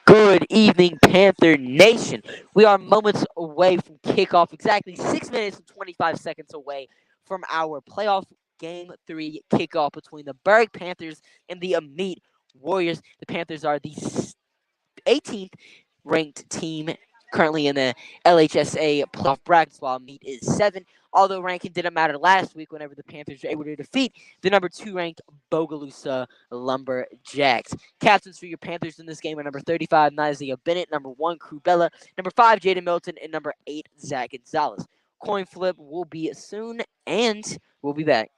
Good evening, Panther Nation. We are moments away from kickoff, exactly 6 minutes and 25 seconds away from our playoff game 3 kickoff between the Berwick Panthers and the Amite Warriors. The Panthers are the 18th ranked team currently in the LHSA playoff brackets, while Meat is 7. Although ranking didn't matter last week whenever the Panthers were able to defeat the number 2 ranked Bogalusa Lumberjacks. Captains for your Panthers in this game are number 35, Nizia Bennett, number 1, Crubella, number 5, Jaden Milton, and number 8, Zach Gonzalez. Coin flip will be soon, and we'll be back.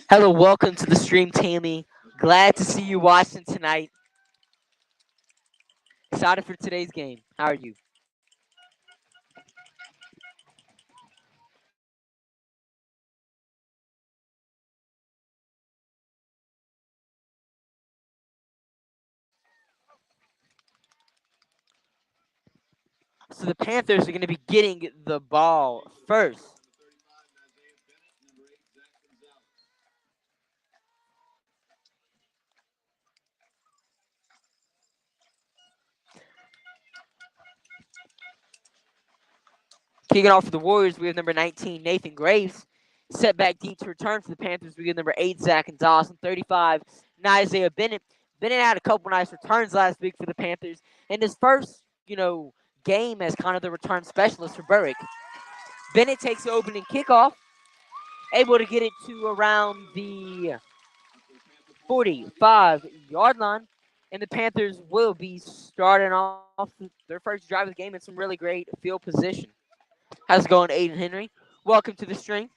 Hello, welcome to the stream, Tammy. Glad to see you watching tonight. Excited for today's game. How are you? So the Panthers are going to be getting the ball first. Kicking off for the Warriors, we have number 19, Nathan Graves. Set back deep to return for the Panthers. We have number 8, Zach and Dawson. 35, Isaiah Bennett. Bennett had a couple nice returns last week for the Panthers. And his first, game as kind of the return specialist for Berwick. Bennett takes the opening kickoff, able to get it to around the 45-yard line. And the Panthers will be starting off their first drive of the game in some really great field position. How's it going, Aiden Henry? Welcome to the stream.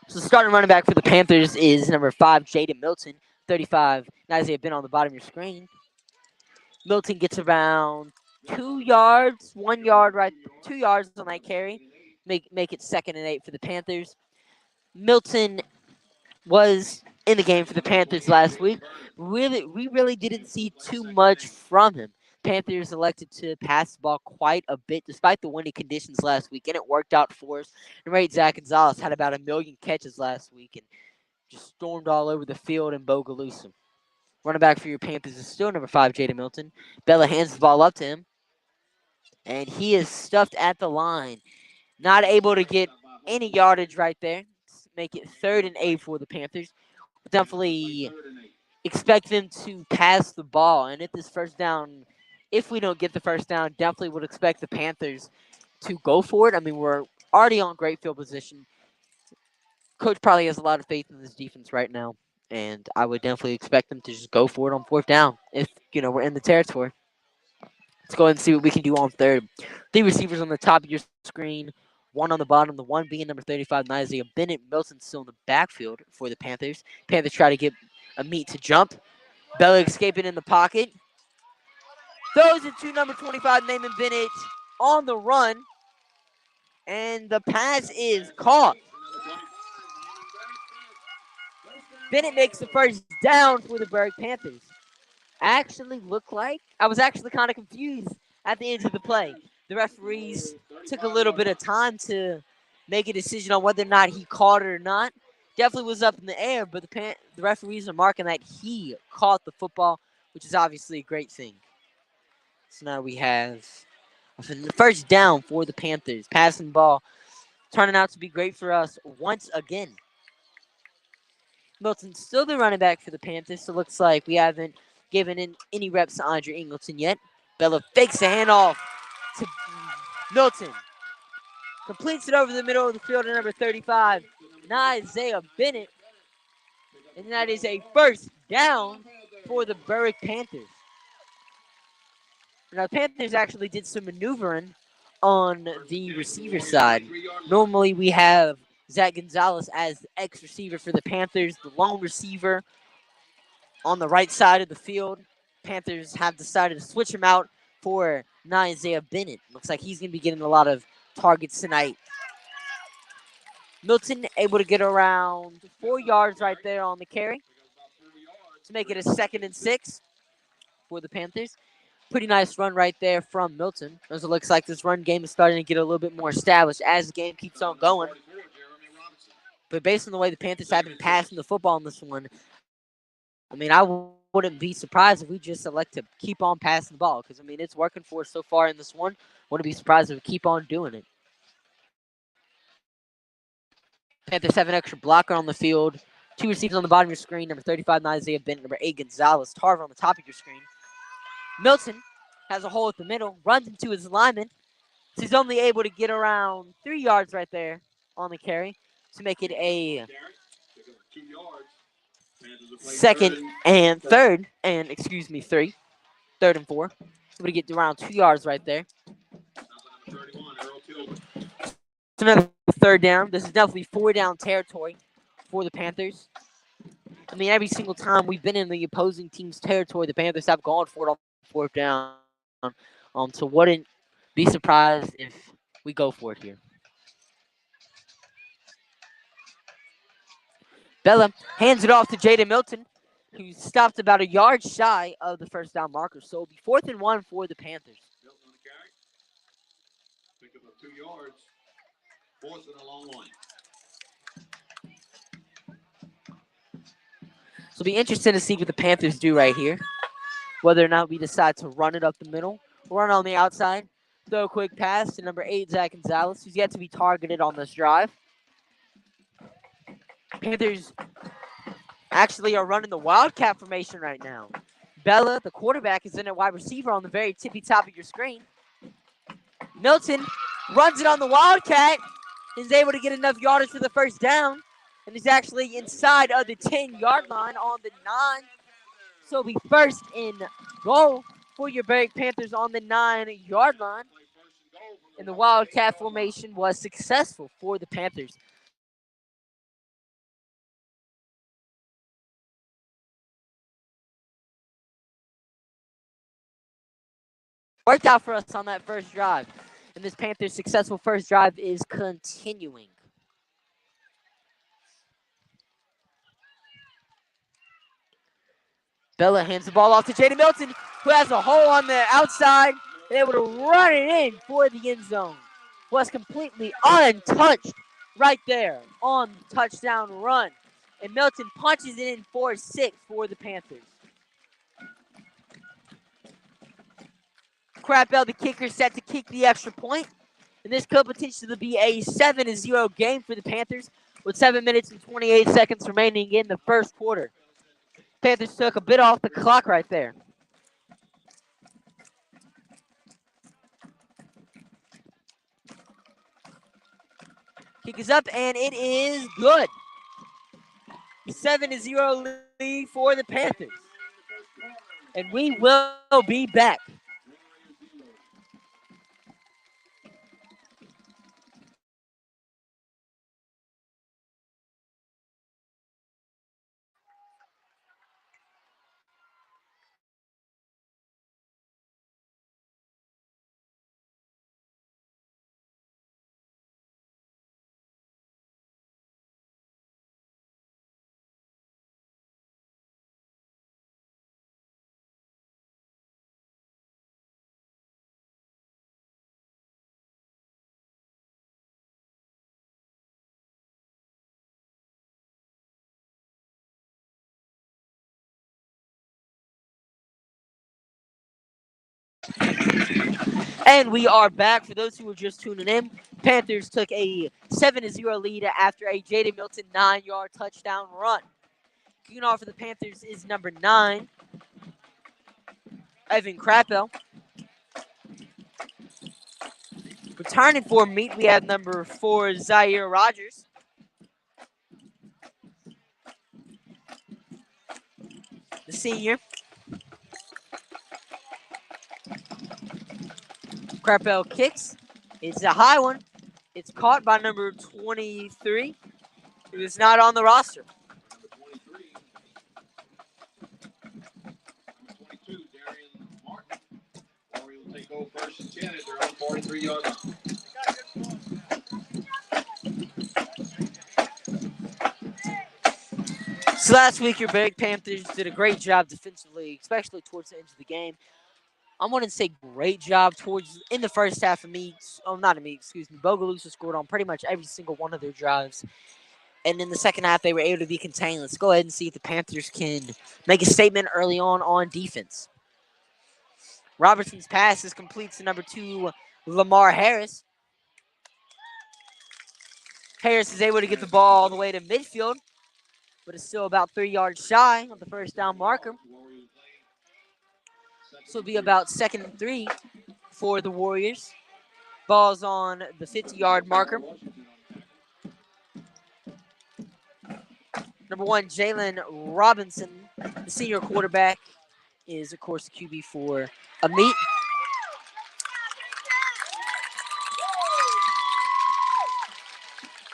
So the starting running back for the Panthers is number 5, Jaden Milton. 35, Isaiah Bennett on the bottom of your screen. Milton gets around 2 yards, 1 yard, right, 2 yards on that carry. Make it 2nd and 8 for the Panthers. Milton was in the game for the Panthers last week. We really didn't see too much from him. Panthers elected to pass the ball quite a bit despite the windy conditions last week, and it worked out for us. And right, Zach Gonzalez had about 1 million catches last week and just stormed all over the field in Bogalusa. Running back for your Panthers is still number 5, Jaden Milton. Bella hands the ball up to him, and he is stuffed at the line. Not able to get any yardage right there. Make it 3rd and 8 for the Panthers. Definitely expect them to pass the ball. And at this first down, if we don't get the first down, definitely would expect the Panthers to go for it. I mean, we're already on great field position. Coach probably has a lot of faith in this defense right now. And I would definitely expect them to just go for it on 4th down if, we're in the territory. Let's go ahead and see what we can do on 3rd. 3 receivers on the top of your screen, 1 on the bottom, the 1 being number 35, Isaiah Bennett. Milton still in the backfield for the Panthers. Panthers try to get Amite to jump. Bella escaping in the pocket. Throws it to number 25, Naaman Bennett on the run. And the pass is caught. Bennett makes the first down for the Berwick Panthers. Actually looked like I was actually kind of confused at the end of the play. The referees took a little bit of time to make a decision on whether or not he caught it or not. Definitely was up in the air, but the referees are marking that he caught the football, which is obviously a great thing. So now we have the first down for the Panthers. Passing ball turning out to be great for us once again. Milton's still the running back for the Panthers, so it looks like we haven't given in any reps to Andre Ingleton yet. Bella fakes the handoff to Milton. Completes it over the middle of the field to number 35, Isaiah Bennett. And that is a first down for the Berwick Panthers. Now, the Panthers actually did some maneuvering on the receiver side. Normally, we have Zach Gonzalez as the X receiver for the Panthers, the lone receiver on the right side of the field. Panthers have decided to switch him out for Isaiah Bennett. Looks like he's going to be getting a lot of targets tonight. Milton able to get around 4 yards right there on the carry to make it a 2nd and 6 for the Panthers. Pretty nice run right there from Milton. As it looks like this run game is starting to get a little bit more established as the game keeps on going. But based on the way the Panthers have been passing the football in this one, I mean, I wouldn't be surprised if we just select to keep on passing the ball. Because, I mean, it's working for us so far in this one. Wouldn't be surprised if we keep on doing it. Panthers have an extra blocker on the field. 2 receivers on the bottom of your screen. Number 35, Isaiah Bennett. Number 8, Gonzalez. Tarver on the top of your screen. Milton has a hole at the middle, runs into his lineman. So he's only able to get around 3 yards right there on the carry to make it a second and third, and excuse me, 3rd and 4. Able to get around 2 yards right there. It's another 3rd down. This is definitely 4-down territory for the Panthers. I mean, every single time we've been in the opposing team's territory, the Panthers have gone for it on 4th down. So wouldn't be surprised if we go for it here. Bella hands it off to Jaden Milton, who stopped about a yard shy of the 1st down marker. So it'll be 4th and 1 for the Panthers. Pick up 2 yards. 4th and a long one. So it'll be interesting to see what the Panthers do right here. Whether or not we decide to run it up the middle, run on the outside, throw a quick pass to number 8, Zach Gonzalez, who's yet to be targeted on this drive. Panthers actually are running the Wildcat formation right now. Bella, the quarterback, is in at wide receiver on the very tippy top of your screen. Milton runs it on the Wildcat, is able to get enough yardage for the 1st down, and he's actually inside of the 10-yard line on the 9. So it'll be 1st and goal for your Berwick Panthers on the 9-yard line. And the Wildcat formation was successful for the Panthers. Worked out for us on that 1st drive. And this Panthers' successful 1st drive is continuing. Bella hands the ball off to Jaden Milton, who has a hole on the outside, and able to run it in for the end zone. Was completely untouched right there on the touchdown run. And Milton punches it in for 6 for the Panthers. Crapell, the kicker, set to kick the extra point. And this could potentially be a 7-0 game for the Panthers with 7 minutes and 28 seconds remaining in the 1st quarter. Panthers took a bit off the clock right there. Kick is up, and it is good. 7-0 lead for the Panthers. And we will be back. And we are back. For those who are just tuning in, Panthers took a 7-0 lead after a Jaden Milton 9-yard touchdown run. Kicking off for the Panthers is number 9, Evan Crapell. Returning for meat, we have number 4, Zaire Rogers. The senior. Crapell kicks. It's a high one. It's caught by number 23, who is not on the roster. Number 23. Number 22, Darian Martin. Warriors will take over 1st and 10 at their own 43-yard line. So last week, your Berwick Panthers did a great job defensively, especially towards the end of the game. I wouldn't say great job towards in the 1st half of Bogalusa scored on pretty much every single one of their drives. And in the 2nd half, they were able to be contained. Let's go ahead and see if the Panthers can make a statement early on defense. Robertson's pass is complete to number 2, Lamar Harris. Harris is able to get the ball all the way to midfield, but is still about 3 yards shy of the 1st down marker. So it'll be about 2nd and 3 for the Warriors. Ball's on the 50-yard marker. Number 1, Jalen Robinson, the senior quarterback, is, of course, the QB for Amite.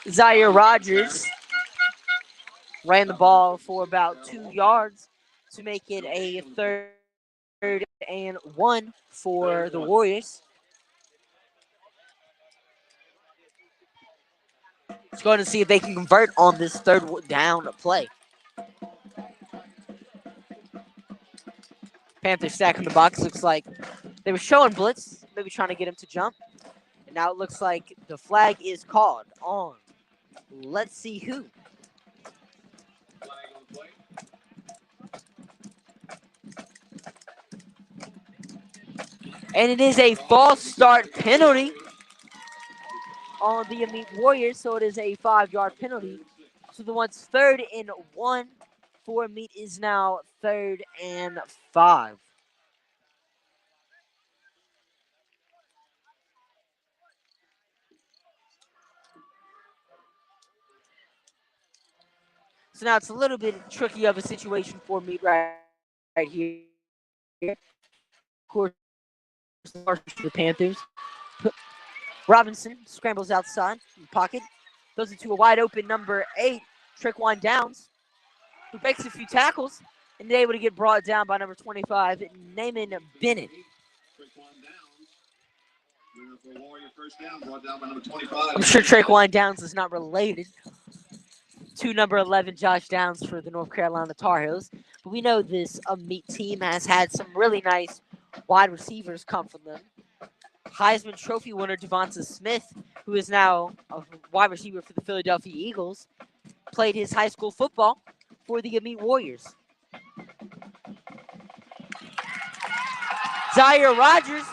Zaire Rogers ran the ball for about 2 yards to make it a 3rd and 1 for the Warriors. Let's go ahead and see if they can convert on this 3rd down play. Panthers stacking the box. Looks like they were showing blitz, maybe trying to get him to jump. And now it looks like the flag is called on. Let's see who. And it is a false start penalty on the Amite Warriors, so it is a 5-yard penalty. So the one's 3rd and 1 for Amite is now 3rd and 5. So now it's a little bit tricky of a situation for Amite right here. Of course, the Panthers. Robinson scrambles outside in the pocket. Goes into a wide open number 8, Trequan Downs, who breaks a few tackles and is able to get brought down by number 25, Naaman Bennett. I'm sure Trequan Downs is not related to number 11, Josh Downs, for the North Carolina Tar Heels. But we know this Amite team has had some really nice wide receivers come from them. Heisman Trophy winner Devonta Smith, who is now a wide receiver for the Philadelphia Eagles, played his high school football for the Amite Warriors. Zaire Rogers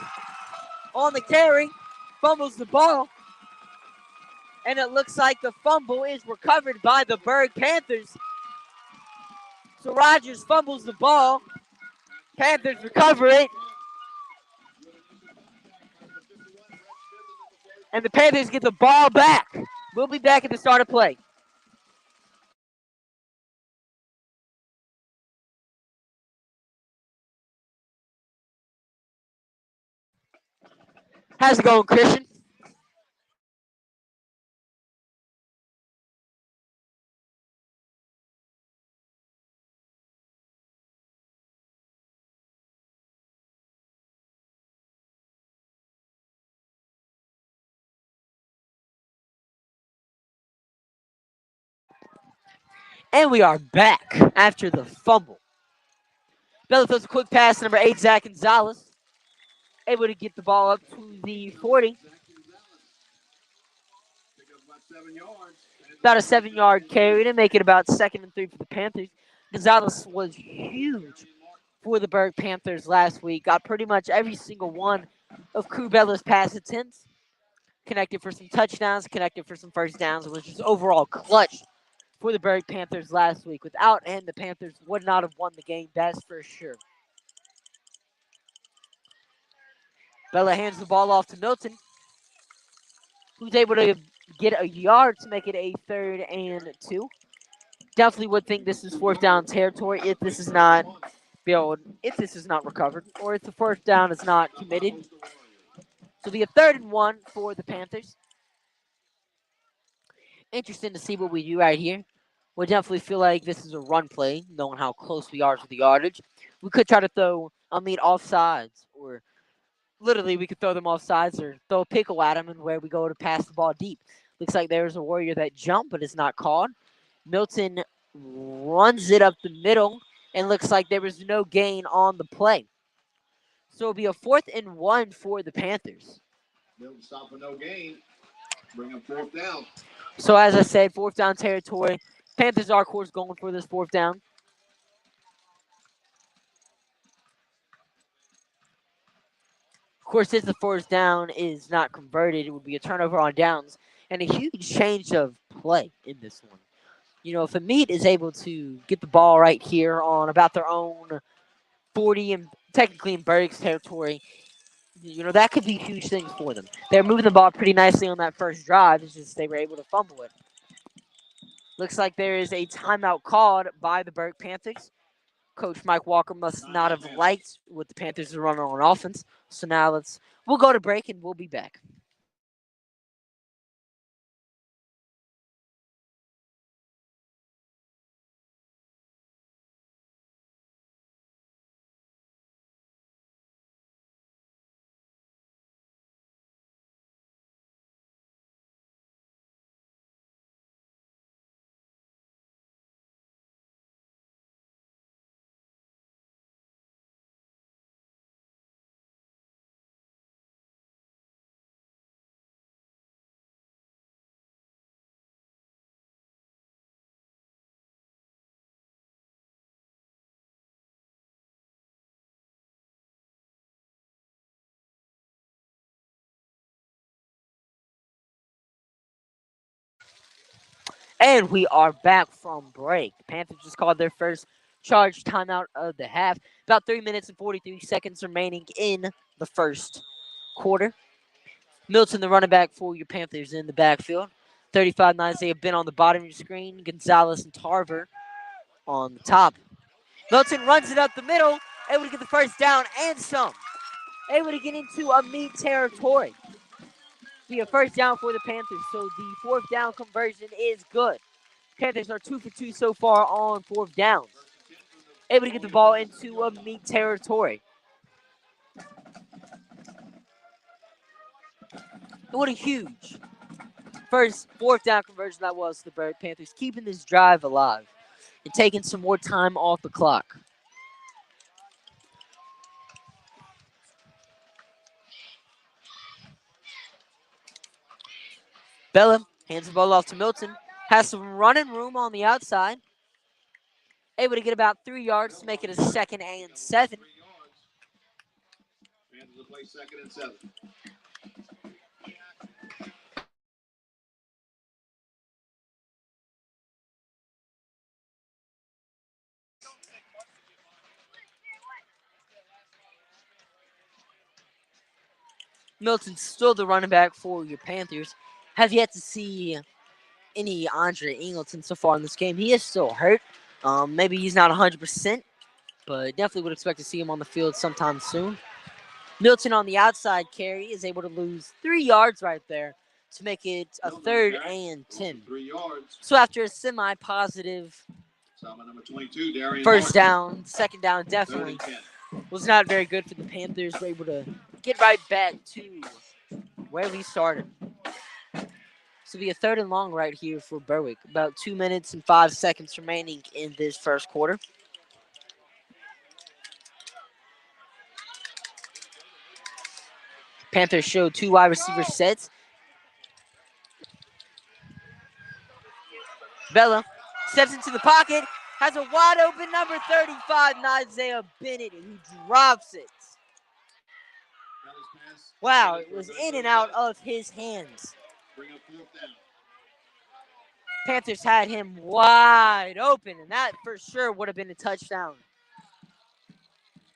on the carry, fumbles the ball, and it looks like the fumble is recovered by the Berg Panthers. So Rogers fumbles the ball. Panthers recover it. And the Panthers get the ball back. We'll be back at the start of play. How's it going, Christian? And we are back after the fumble. Bella throws a quick pass to number 8, Zach Gonzalez. Able to get the ball up to the 40. About a 7-yard carry to make it about 2nd and 3 for the Panthers. Gonzalez was huge for the Berg Panthers last week. Got pretty much every single one of Crew Bella's pass attempts. Connected for some touchdowns, connected for some first downs. It was just overall clutch for the Berg Panthers last week. Without him, the Panthers would not have won the game, that's for sure. Bella hands the ball off to Milton, who's able to get a yard to make it a 3rd and 2. Definitely would think this is 4th down territory if this is not if this is not recovered, or if the 1st down is not committed. So it'll be a 3rd and 1 for the Panthers. Interesting to see what we do right here. We definitely feel like this is a run play, knowing how close we are to the yardage. We could try to throw off sides, or literally we could throw them off sides or throw a pickle at them, and where we go to pass the ball deep. Looks like there's a Warrior that jumped, but it's not called. Milton runs it up the middle, and looks like there was no gain on the play. So it'll be a 4th and 1 for the Panthers. Milton stop for no gain. Bring up 4th down. So as I said, 4th down territory. Panthers are, of course, going for this 4th down. Of course, if the 4th down is not converted, it would be a turnover on downs and a huge change of play in this one. You know, if Amite is able to get the ball right here on about their own 40 and technically in Berwick's territory. That could be huge things for them. They're moving the ball pretty nicely on that first drive. It's just they were able to fumble it. Looks like there is a timeout called by the Berwick Panthers. Coach Mike Walker must not have liked what the Panthers are running on offense. So now we'll go to break and we'll be back. And we are back from break. The Panthers just called their first charge timeout of the half. About 3 minutes and 43 seconds remaining in the first quarter. Milton, the running back for your Panthers in the backfield. 35-9, they have been on the bottom of your screen. Gonzalez and Tarver on the top. Milton runs it up the middle, able to get the first down and some. Able to get into Amite territory. Be a first down for the Panthers, so the fourth down conversion is good. Panthers are 2 for 2 so far on fourth downs. Able to get the ball into Amite territory. What a huge first fourth down conversion that was for the Bird Panthers, keeping this drive alive and taking some more time off the clock. Bella hands the ball off to Milton. Has some running room on the outside. Able to get about 3 yards to make it a 2nd and 7. Panthers will play 2nd and 7. Milton's still the running back for your Panthers. Have yet to see any Andre Ingleton so far in this game. He is still hurt. Maybe he's not 100%, but definitely would expect to see him on the field sometime soon. Milton on the outside carry is able to lose 3 yards right there to make it a 3rd and 10. 3 yards. So after a semi-positive Number 22, first down, 2nd down definitely was not very good for the Panthers. Were able to get right back to where we started. So it'll be a 3rd and long right here for Berwick. About 2 minutes and 5 seconds remaining in this first quarter. Panthers show 2 wide receiver sets. Bella steps into the pocket, has a wide open number 35, Isaiah Bennett, who drops it. Wow, it was in and out of his hands. Panthers had him wide open, and that for sure would have been a touchdown.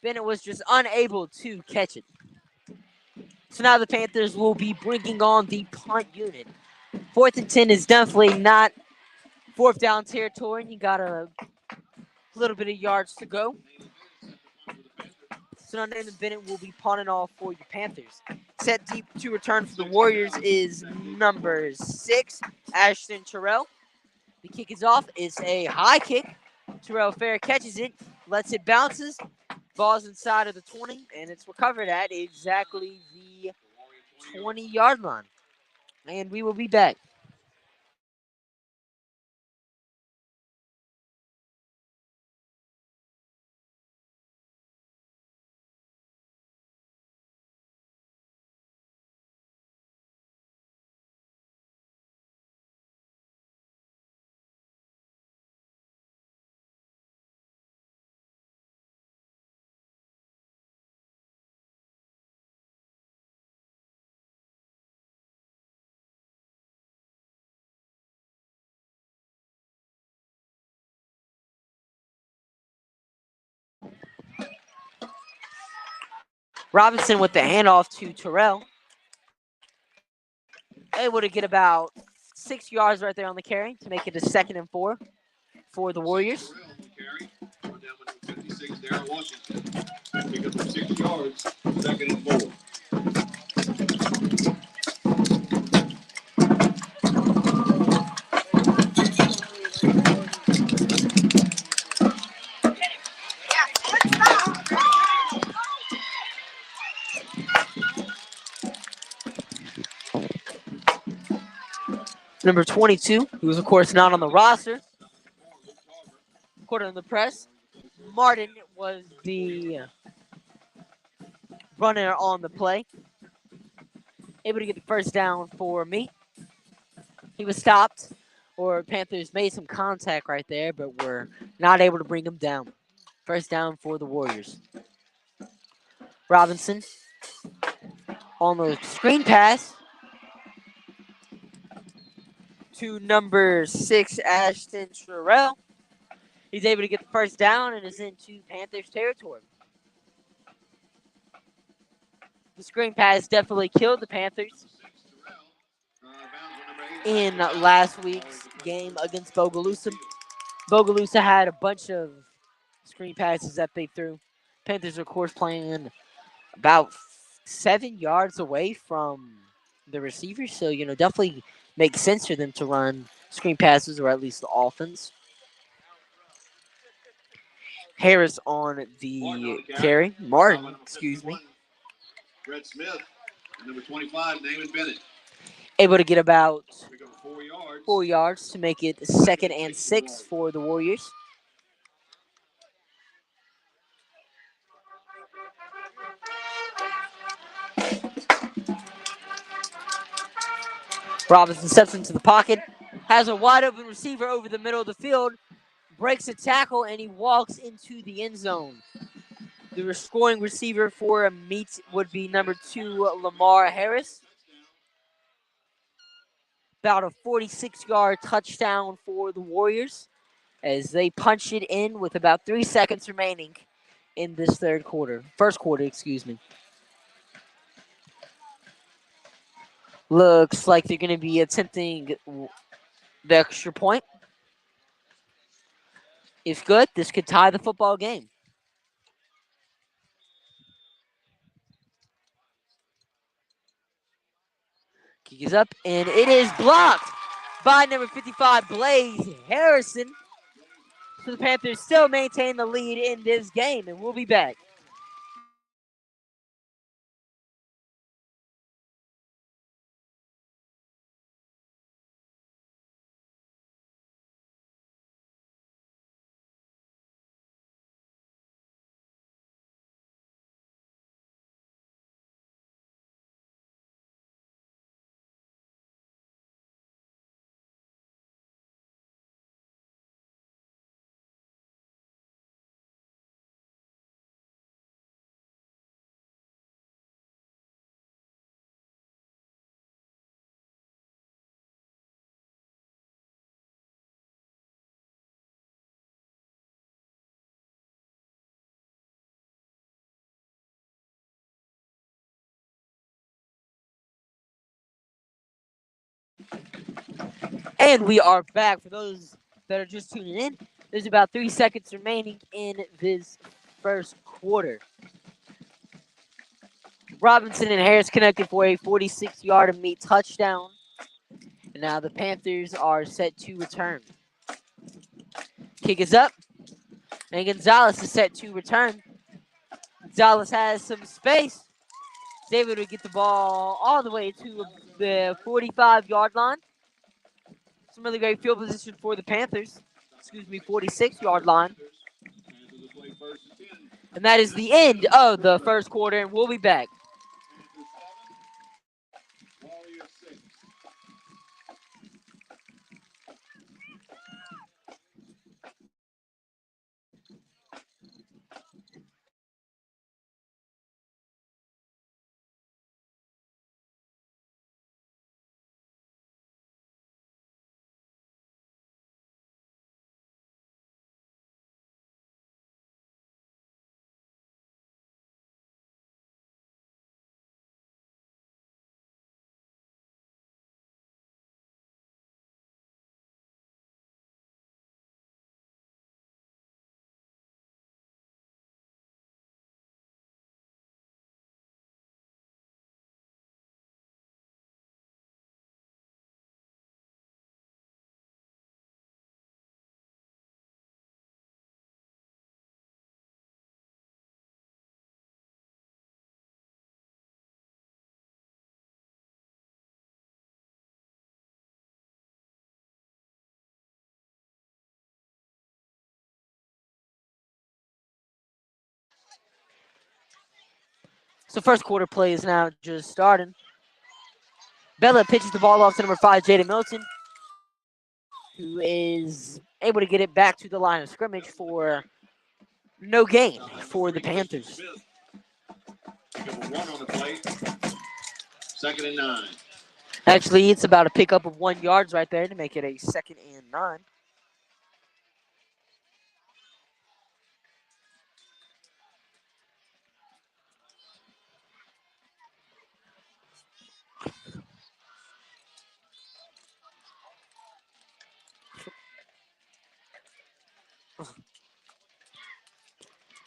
Bennett was just unable to catch it. So now the Panthers will be bringing on the punt unit. 4th and 10 is definitely not 4th down territory, and you got a little bit of yards to go. So now Nathan Bennett will be punting off for the Panthers. Set deep to return for the Warriors is number 6, Ashton Terrell. The kick is off. It's a high kick. Terrell Fair catches it, lets it bounces. Ball's inside of the 20, and it's recovered at exactly the 20-yard line. And we will be back. Robinson with the handoff to Terrell. Able to get about 6 yards right there on the carry to make it a 2nd and 4 for the Warriors. Pick up 6 yards, 2nd and 4. Number 22, who was, of course, not on the roster, according to the press. Martin was the runner on the play. Able to get the first down for me. He was stopped, or Panthers made some contact right there, but were not able to bring him down. First down for the Warriors. Robinson on the screen pass to number 6, Ashton Terrell. He's able to get the first down and is into Panthers territory. The screen pass definitely killed the Panthers in last week's game against Bogalusa. Bogalusa had a bunch of screen passes that they threw. Panthers, of course, playing about 7 yards away from the receiver, so definitely makes sense for them to run screen passes, or at least the offense. Harris on the carry. Martin, excuse me. Brett Smith, number 25, Damon Bennett. Able to get about Pick up 4 yards. 4 yards to make it 2nd and 6 for the Warriors. Robinson steps into the pocket, has a wide open receiver over the middle of the field, breaks a tackle, and he walks into the end zone. The scoring receiver for Amite would be number 2, Lamar Harris. About a 46-yard touchdown for the Warriors as they punch it in with about 3 seconds remaining in this first quarter, excuse me. Looks like they're going to be attempting the extra point. If good, this could tie the football game. Kick is up, and it is blocked by number 55, Blaze Harrison. So the Panthers still maintain the lead in this game, and we'll be back. And we are back. For those that are just tuning in, there's about 3 seconds remaining in this first quarter. Robinson and Harris connected for a 46-yard Amite touchdown. And now the Panthers are set to return. Kick is up. And Gonzalez is set to return. Gonzalez has some space. He's able to get the ball all the way to the 45-yard line. Some really great field position for the Panthers. 46-yard line. And that is the end of the first quarter, and we'll be back. So first quarter play is now just starting. Bella pitches the ball off to number 5, Jaden Milton, who is able to get it back to the line of scrimmage for no gain for the Panthers. One on the plate. 2nd and 9. Actually, it's about a pickup of 1 yard right there to make it a 2nd and 9.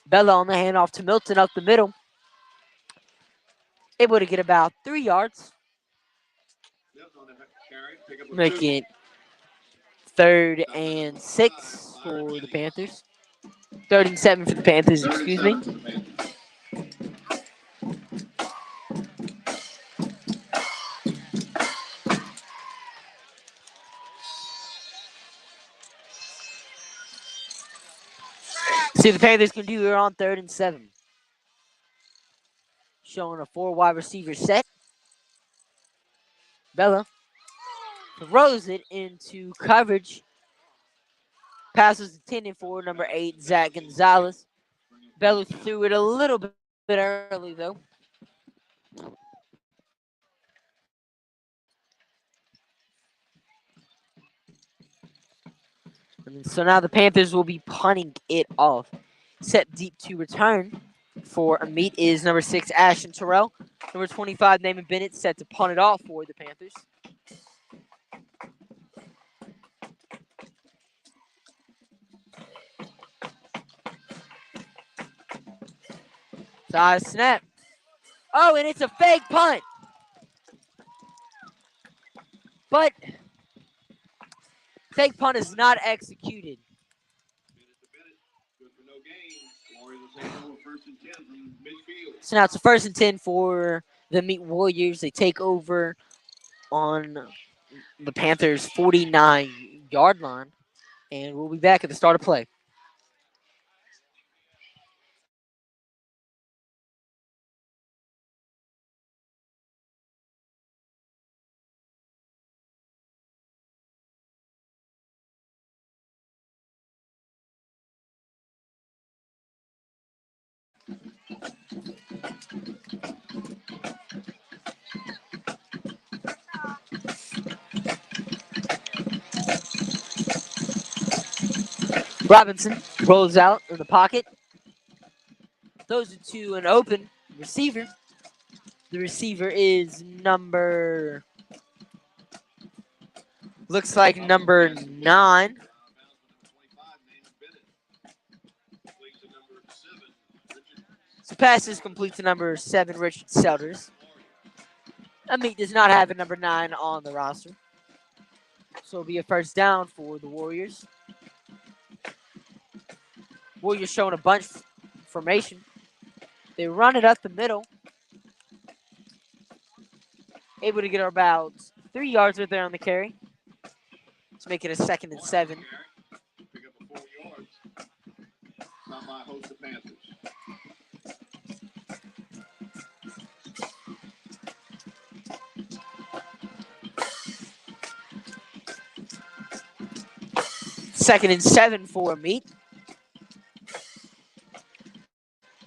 Bella on the handoff to Milton up the middle. Able to get about 3 yards. Make it 3rd and 6 for the Panthers. 3rd and 7 for the Panthers, excuse me. See what the Panthers can do here on 3rd and 7. Showing a 4 wide receiver set. Bella throws it into coverage. Passes intended for number 8, Zach Gonzalez. Bella threw it a little bit early, though. And so now the Panthers will be punting it off. Set deep to return for Amite is number 6, Ashton Terrell. Number 25, Naaman Bennett, set to punt it off for the Panthers. Side snap. Oh, and it's a fake punt. But fake punt is not executed. So now it's a 1st and 10 for the Meat Warriors. They take over on the Panthers' 49-yard line. And we'll be back at the start of play. Robinson rolls out in the pocket. Throws it to an open receiver. The receiver is looks like number 9. So pass is complete to number 7, Richard Selders. Amite does not have a number 9 on the roster. So it'll be a 1st down for the Warriors. Warriors showing a bunch formation. They run it up the middle. Able to get about 3 yards right there on the carry. To make it a 2nd and 7. Pick up 4 yards. Not by host the Panthers. Second and 7 for Amite.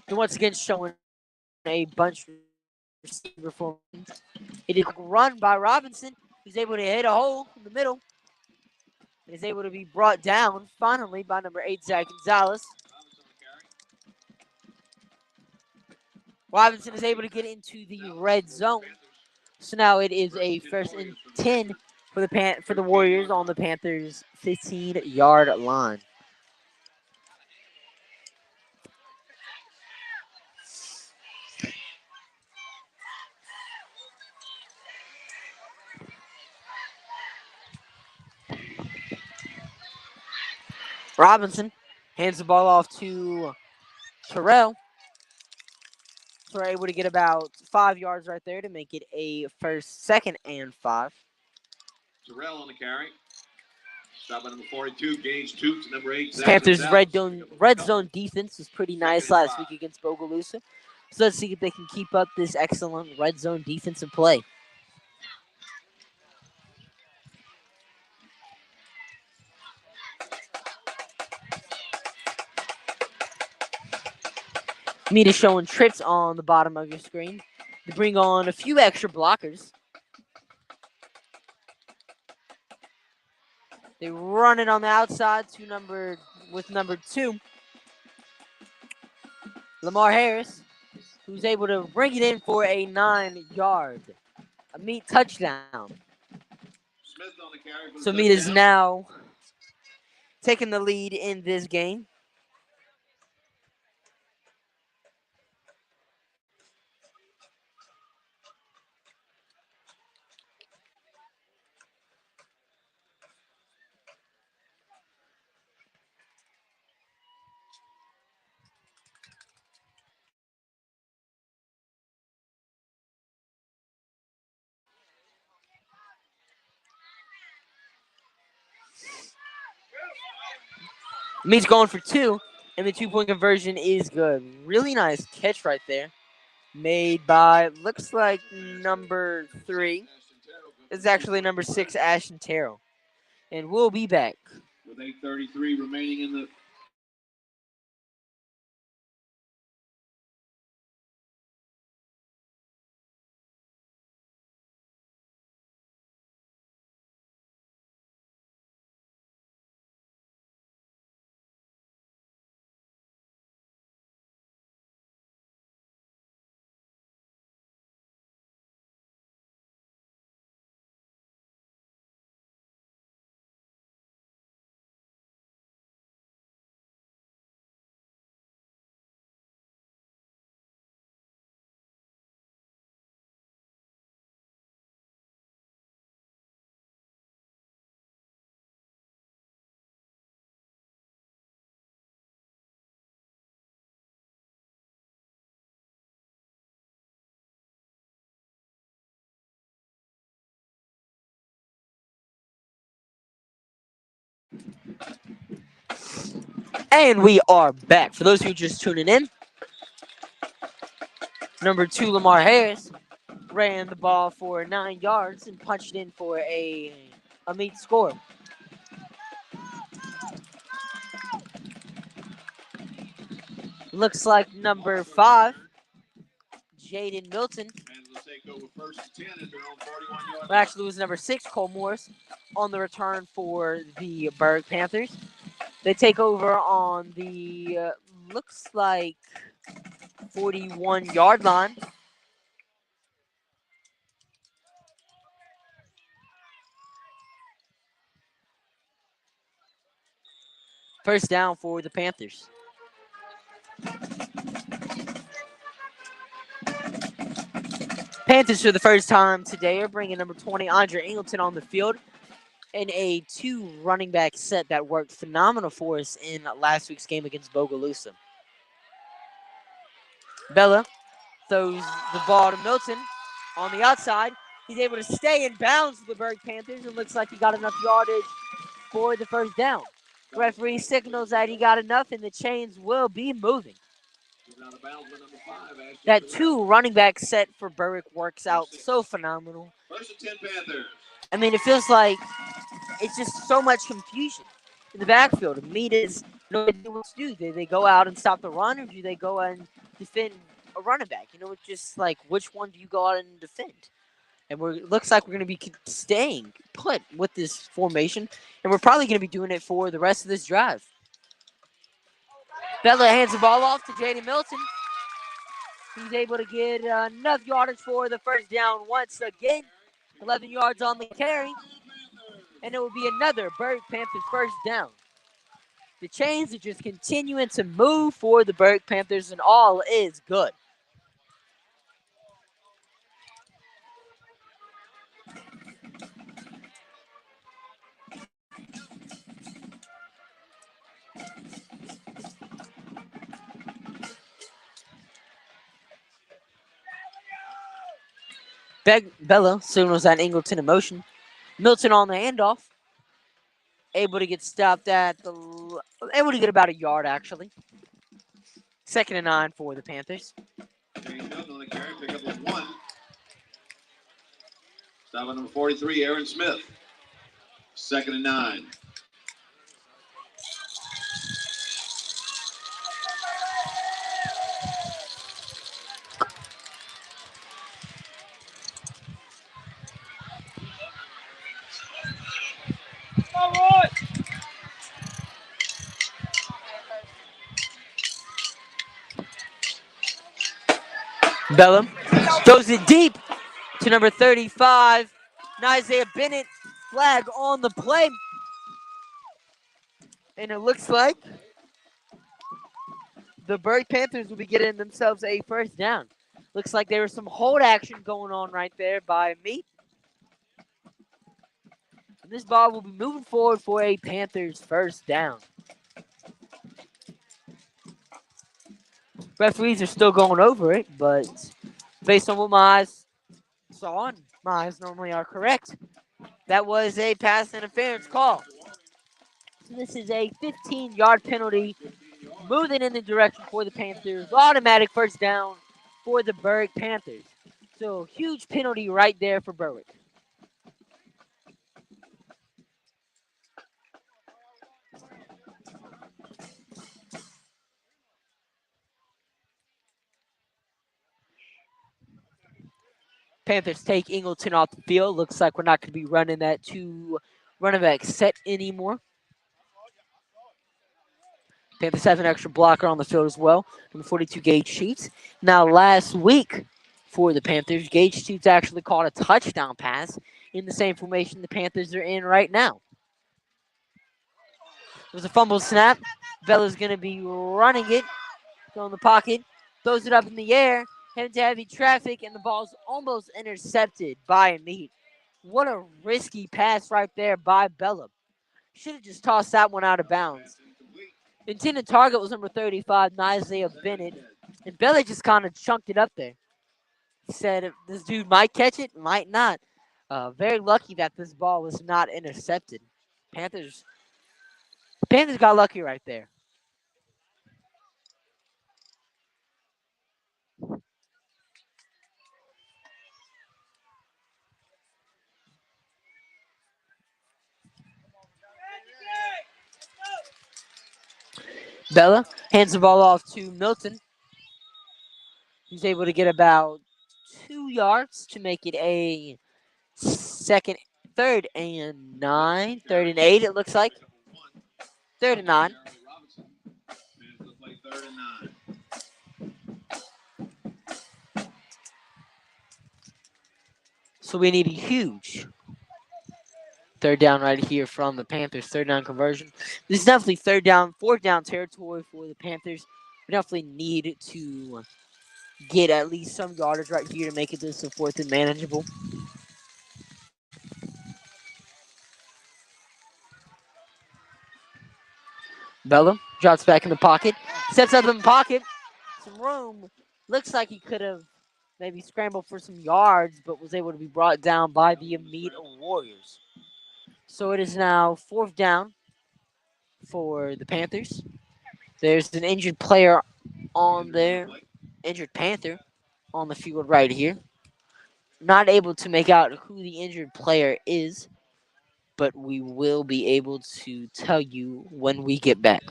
And once again showing a bunch of receiver formation. It is a run by Robinson. He's able to hit a hole in the middle. And is able to be brought down finally by number 8, Zach Gonzalez. Robinson is able to get into the red zone. So now it is a 1st and 10 for the Warriors on the Panthers' 15-yard line. Robinson hands the ball off to Terrell. So we're able to get about 5 yards right there to make it a 2nd and 5. Terrell on the carry. Stop by number 42, Gage Toots, number 8. Panthers' red zone defense was pretty nice last week against Bogalusa. So let's see if they can keep up this excellent red zone defensive play. Amite showing trips on the bottom of your screen to bring on a few extra blockers. They run it on the outside to number 2, Lamar Harris, who's able to bring it in for a 9-yard Amite touchdown. Smith on the carry for the So Amite is touchdown. now taking the lead in this game. Amite's going for 2, and the 2-point conversion is good. Really nice catch right there. Made by, looks like number 3. It's actually number 6, Ashton Terrell. And we'll be back. With 8:33 remaining in the And we are back. For those who are just tuning in, number 2, Lamar Harris, ran the ball for 9 yards and punched in for a Amite score. Looks like number 5, Jaden Milton. Panthers will take over 1st and 10 at their own 41-yard Well, actually, it was number 6, Cole Morris, on the return for the Berg Panthers. They take over on the, looks like, 41-yard line. First down for the Panthers. Panthers, for the first time today, are bringing number 20, Andre Ingleton, on the field in a 2 running back set that worked phenomenal for us in last week's game against Bogalusa. Bella throws the ball to Milton on the outside. He's able to stay in bounds with the Berg Panthers, and looks like he got enough yardage for the first down. Referee signals that he got enough, and the chains will be moving. out of bounds with number 5. That 2 running back set for Berwick works out so phenomenal. 1st and 10 Panthers. I mean, it feels like it's just so much confusion in the backfield. Amite is no idea what to do. Do they go out and stop the run, or do they go and defend a running back? You know, it's just like, which one do you go out and defend? And it looks like we're going to be staying put with this formation, and we're probably going to be doing it for the rest of this drive. Bella hands the ball off to Jaden Milton. He's able to get enough yardage for the first down once again. 11 yards on the carry. And it will be another Berg Panthers first down. The chains are just continuing to move for the Berg Panthers, and all is good. Bella signals that Ingleton in motion. Milton on the handoff. Able to get stopped able to get about a yard, actually. 2nd and 9 for the Panthers. Change up on the carry, pick up a 1. Stop on number 43, Aaron Smith. 2nd and 9. Bellum throws it deep to number 35. Isaiah Bennett, flag on the play. And it looks like the Berwick Panthers will be getting themselves a first down. Looks like there was some hold action going on right there by Amite. And this ball will be moving forward for a Panthers first down. Referees are still going over it, but based on what my eyes saw, and my eyes normally are correct, that was a pass interference call. So this is a 15-yard penalty moving in the direction for the Panthers. Automatic first down for the Berwick Panthers. So huge penalty right there for Berwick. Panthers take Ingleton off the field. Looks like we're not going to be running that two running back set anymore. Panthers have an extra blocker on the field as well. Number 42, Gage Sheets. Now, last week for the Panthers, Gage Sheets actually caught a touchdown pass in the same formation the Panthers are in right now. It was a fumble snap. Bella's going to be running it. Go in the pocket. Throws it up in the air. Heading to heavy traffic, and the ball's almost intercepted by Amite. What a risky pass right there by Bella. Should have just tossed that one out of bounds. Intended target was number 35, Isaiah Bennett. And Bella just kind of chunked it up there. He said this dude might catch it, might not. Very lucky that this ball was not intercepted. Panthers got lucky right there. Bella hands the ball off to Milton. He's able to get about 2 yards to make it a third and 9, 3rd and 8, it looks like. 3rd and 9. So we need a huge 3rd down right here from the Panthers. 3rd down conversion. This is definitely 4th down territory for the Panthers. We definitely need to get at least some yardage right here to make it this a 4th and manageable. Bella drops back in the pocket. Steps up in the pocket. Some room. Looks like he could have maybe scrambled for some yards, but was able to be brought down by the Amite Warriors. So it is now 4th down for the Panthers. There's an injured player on there, injured Panther on the field right here. Not able to make out who the injured player is, but we will be able to tell you when we get back.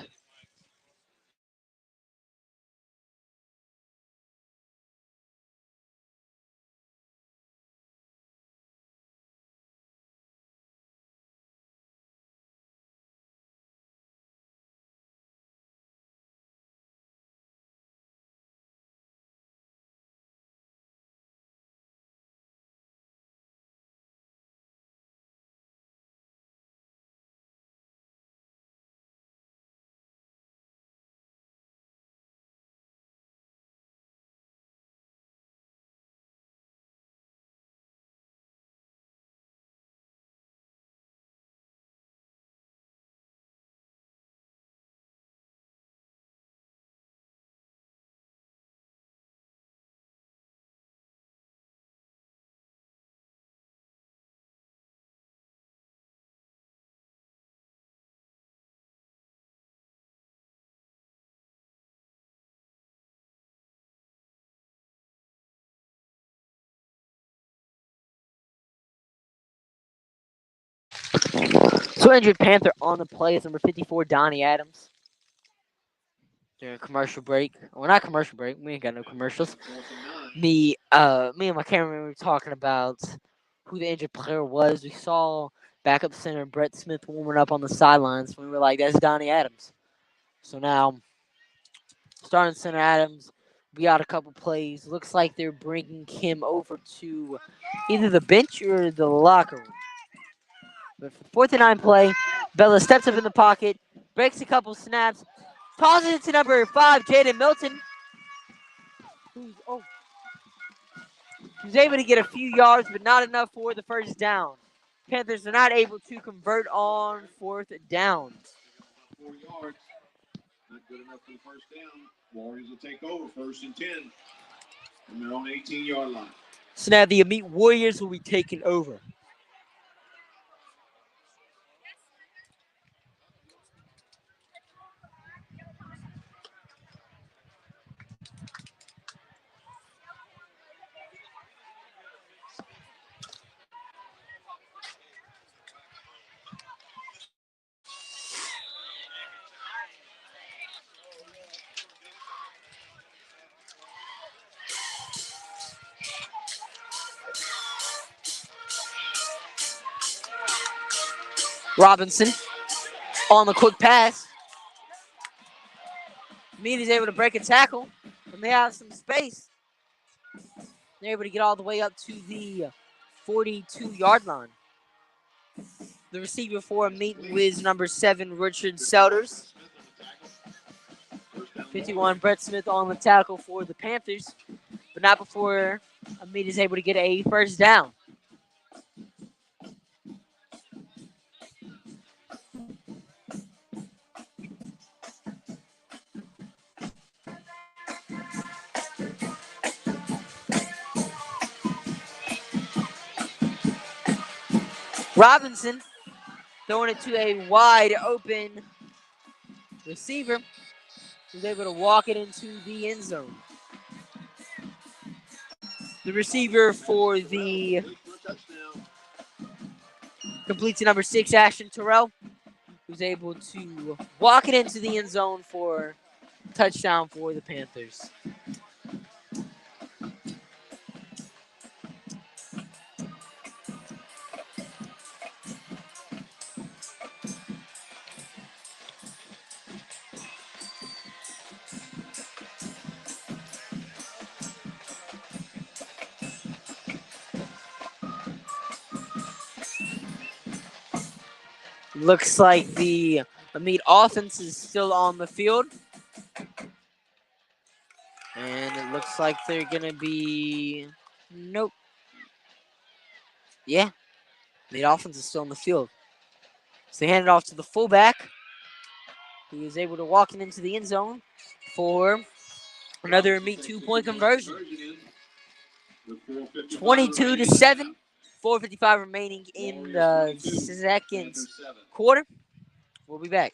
So injured Panther on the play is number 54, Donnie Adams. During a commercial break. Well, not commercial break. We ain't got no commercials. Me and my cameraman were talking about who the injured player was. We saw backup center Brett Smith warming up on the sidelines. We were like, that's Donnie Adams. So now, starting center Adams be out a couple plays. Looks like they're bringing him over to either the bench or the locker room. But for 4th and 9 play, Bella steps up in the pocket, breaks a couple snaps, tosses it to number 5, Jaden Milton, who's able to get a few yards, but not enough for the first down. Panthers are not able to convert on 4th down. 4 yards. Not good enough for the first down. Warriors will take over 1st and 10 from their own 18-yard line. So now the Amite Warriors will be taking over. Robinson on the quick pass. Mead is able to break a tackle, and they have some space. They're able to get all the way up to the 42-yard line. The receiver for Mead was number 7, Richard Selders. 51, Brett Smith on the tackle for the Panthers, but not before Mead is able to get a first down. Robinson throwing it to a wide open receiver who's able to walk it into the end zone. The receiver for the completes to number 6, Ashton Terrell, who's able to walk it into the end zone for touchdown for the Panthers. Looks like the Amite offense is still on the field. And it looks like they're going to be... Nope. Yeah. The offense is still on the field. So they hand it off to the fullback. He is able to walk it into the end zone for another Amite 2-point conversion. 22-7. 4:55 remaining in the second quarter. We'll be back.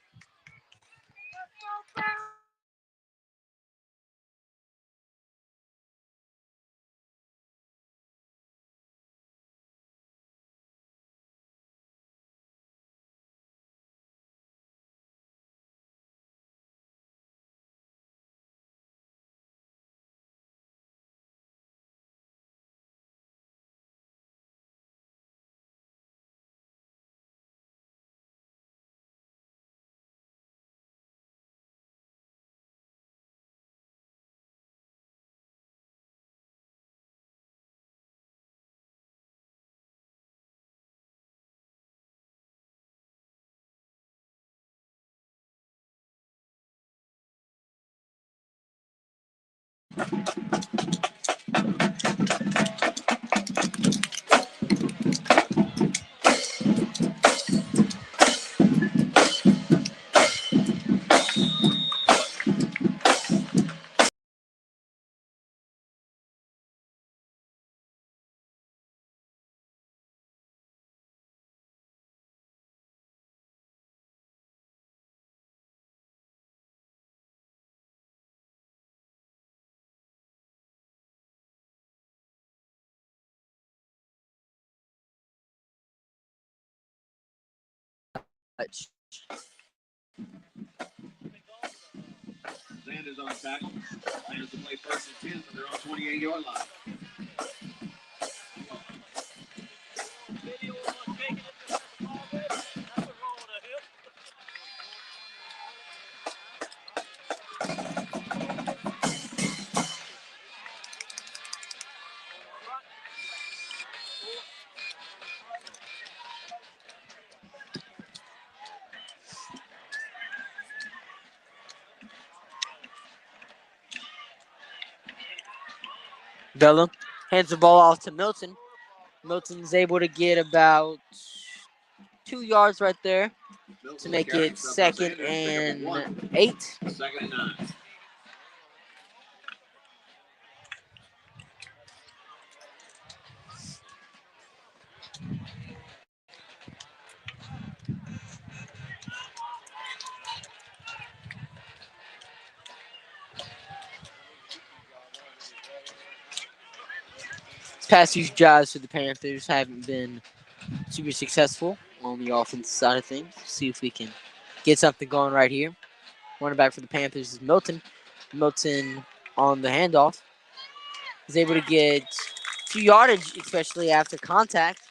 much. Sanders on tackle. Plans to play first and 10, but they're on 28-yard line. Bella hands the ball off to Milton. Milton's able to get about 2 yards right there to make it second and 8. Second and 9. Past few drives for the Panthers haven't been super successful on the offensive side of things. See if we can get something going right here. Running back for the Panthers is Milton. Milton on the handoff is able to get 2 yardage, especially after contact.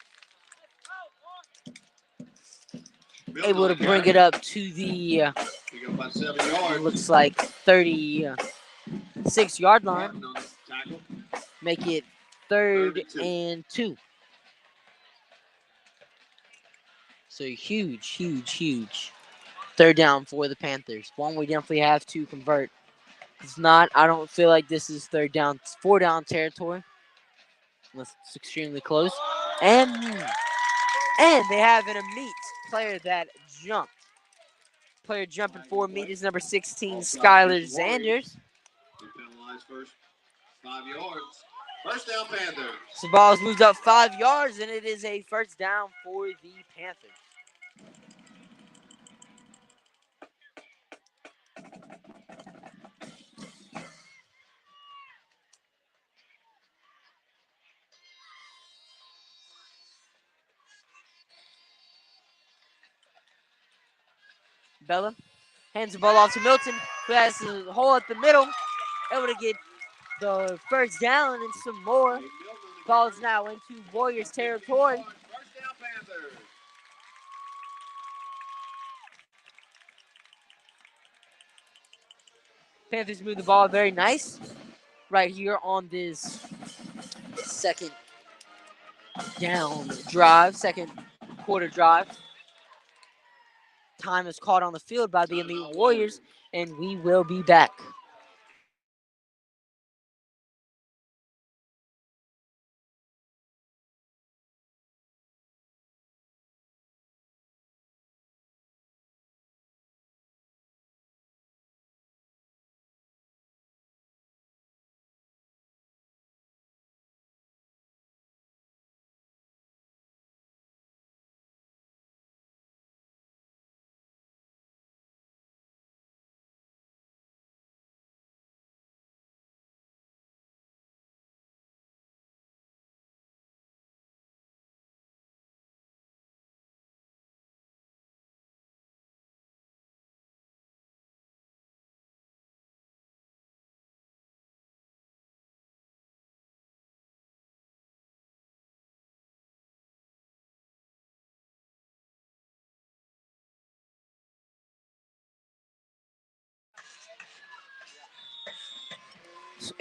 Able to bring it up to the About 7 yards. looks like 36-yard line. Make it third and 2. So huge third down for the Panthers. One we definitely have to convert. If not, I don't feel like this is third down, 4 down territory. Unless it's extremely close. And they have an Amite player that jumped. Player jumping for Amite is number 16, Skylar Sanders. Penalized first 5 yards. First down, Panthers. So the ball's moved up 5 yards, and it is a first down for the Panthers. Bella hands the ball off to Milton, who has the hole at the middle, able to get the first down and some more. Ball's now into Warriors territory. First down, Panthers. Panthers move the ball very nice right here on this second down drive, second quarter drive. Time is caught on the field by the Amite Warriors, and we will be back.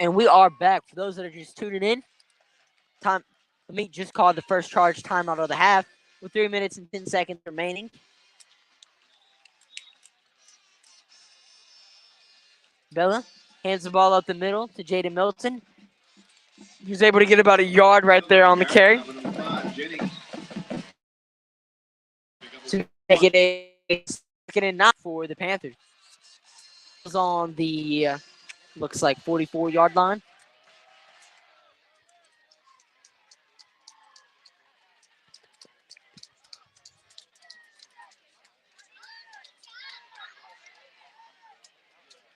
And we are back. For those that are just tuning in, Amite just called the first charge timeout of the half with 3 minutes and 10 seconds remaining. Bella hands the ball up the middle to Jaden Milton. He's able to get about a yard right there on the carry to make it a second and 9 for the Panthers. On the looks like 44-yard line.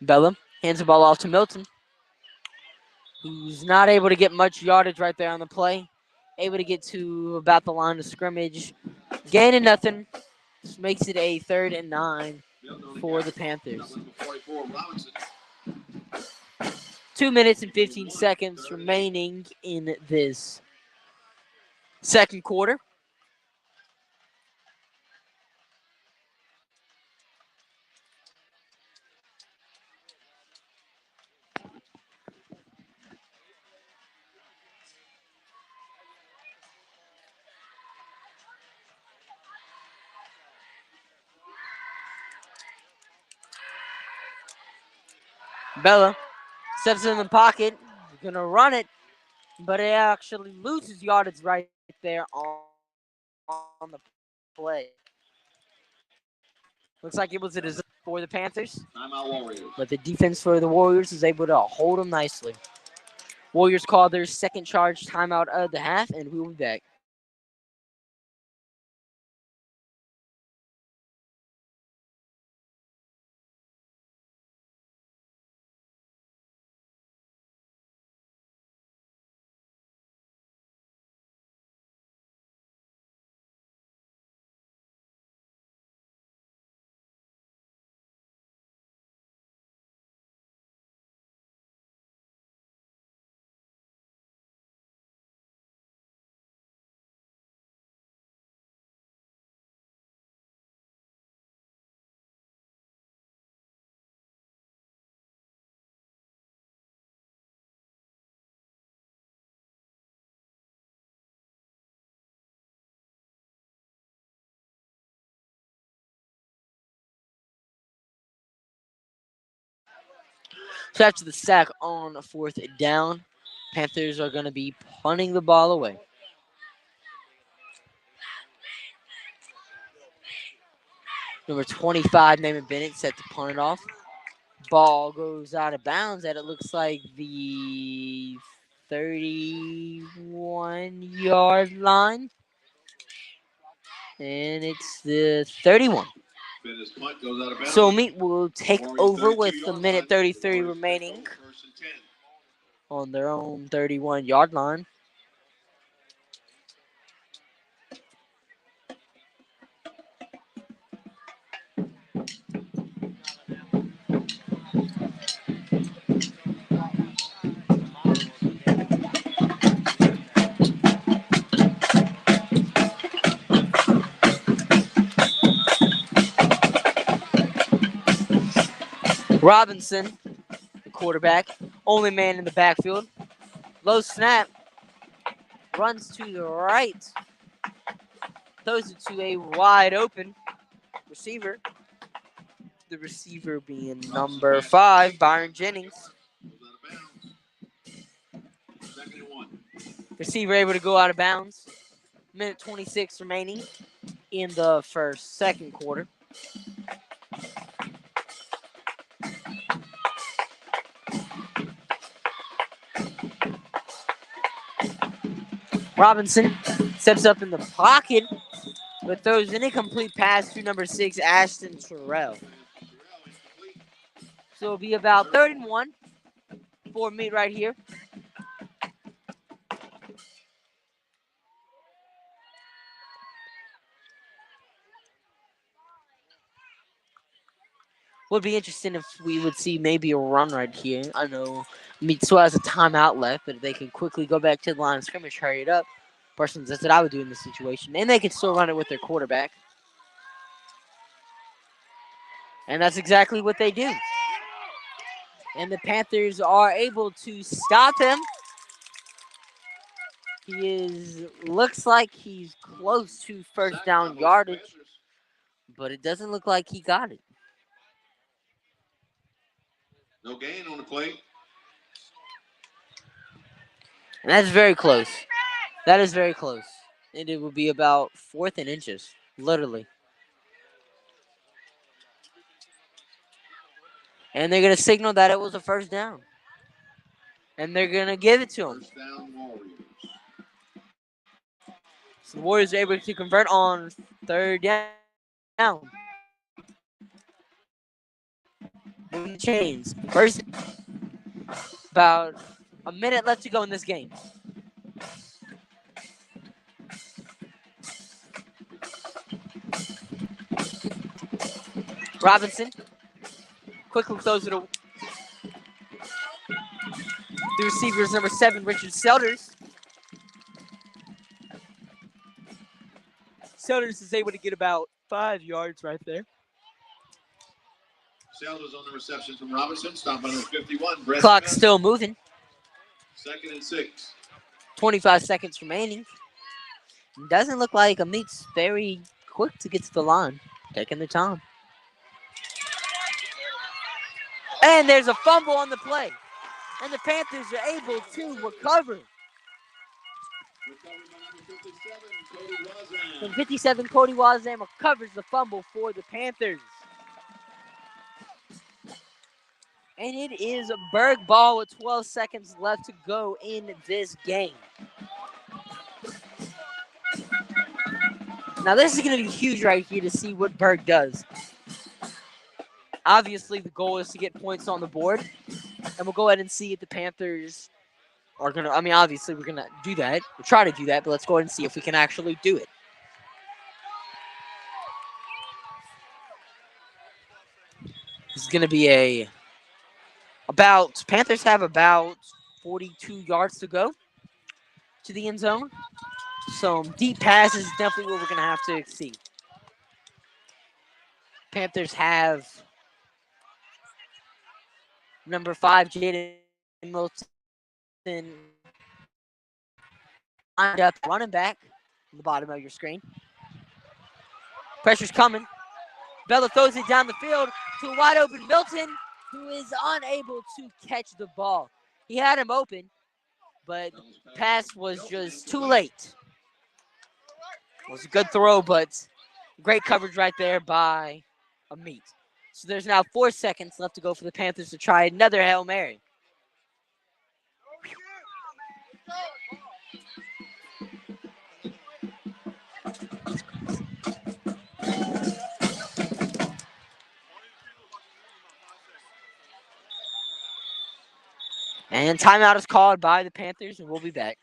Bella hands the ball off to Milton, who's not able to get much yardage right there on the play. Able to get to about the line of scrimmage. Gaining nothing. This makes it a 3rd and 9 Milton on the for carry. the Panthers. Got number 44, Robinson. 2 minutes and 15 seconds remaining in this second quarter. Bella steps in the pocket, gonna run it, but it actually loses yardage right there on the play. Looks like it was a disaster for the Panthers, Timeout Warriors. but the defense for the Warriors is able to hold them nicely. Warriors call their second charge timeout of the half, and we will be back. So after the sack on 4th down, Panthers are going to be punting the ball away. Number 25, Naaman Bennett, set to punt it off. Ball goes out of bounds at it looks like the 31-yard line. And it's the 31. Bennett's punt goes out of bounds. So Meat will take Warriors over with 32 the yard minute line. 33 Warriors take remaining over 1st and 10. on their own 31-yard line. Robinson, the quarterback, only man in the backfield. Low snap, runs to the right, throws it to a wide open receiver. The receiver being number 5, Byron Jennings. Goes out of bounds. 2nd and 1. Receiver able to go out of bounds. Minute 26 remaining in the second quarter. Robinson steps up in the pocket, but throws an incomplete pass to number 6, Ashton Terrell. So it'll be about 3rd and 1 for me right here. Would be interesting if we would see maybe a run right here. I know Meat still has a timeout left, but if they can quickly go back to the line of scrimmage, hurry it up. Personally, that's what I would do in this situation. And they can still run it with their quarterback. And that's exactly what they do. And the Panthers are able to stop him. Looks like he's close to 1st down yardage, but it doesn't look like he got it. No gain on the play. And that's very close. That is very close. And it will be about 4th and inches, literally. And they're going to signal that it was a 1st down. And they're going to give it to him. 1st down Warriors. So the Warriors are able to convert on 3rd down. Moving the chains. 1st, about a minute left to go in this game. Robinson quickly throws it. The receiver is number 7, Richard Selders. Selders is able to get about 5 yards right there. Selders on the reception from Robinson. Stop by number 51. Brett Clock Smith. still moving. 2nd and 6. 25 seconds remaining. Doesn't look like Amite's very quick to get to the line. Taking their time. And there's a fumble on the play. And the Panthers are able to recover. From 57, Cody Wazam recovers the fumble for the Panthers. And it is a Berg ball with 12 seconds left to go in this game. Now this is going to be huge right here to see what Berg does. Obviously, the goal is to get points on the board. And we'll go ahead and see if the Panthers are going to, obviously we're going to do that. We'll try to do that, but let's go ahead and see if we can actually do it. This is going to be Panthers have about 42 yards to go to the end zone. So deep passes is definitely what we're going to have to see. Panthers have number 5, Jaden Milton, lined up running back on the bottom of your screen. Pressure's coming. Bella throws it down the field to a wide open Milton, who is unable to catch the ball. He had him open, but the pass was just too late. It was a good throw, but great coverage right there by Amite. So there's now 4 seconds left to go for the Panthers to try another Hail Mary. And timeout is called by the Panthers, and we'll be back.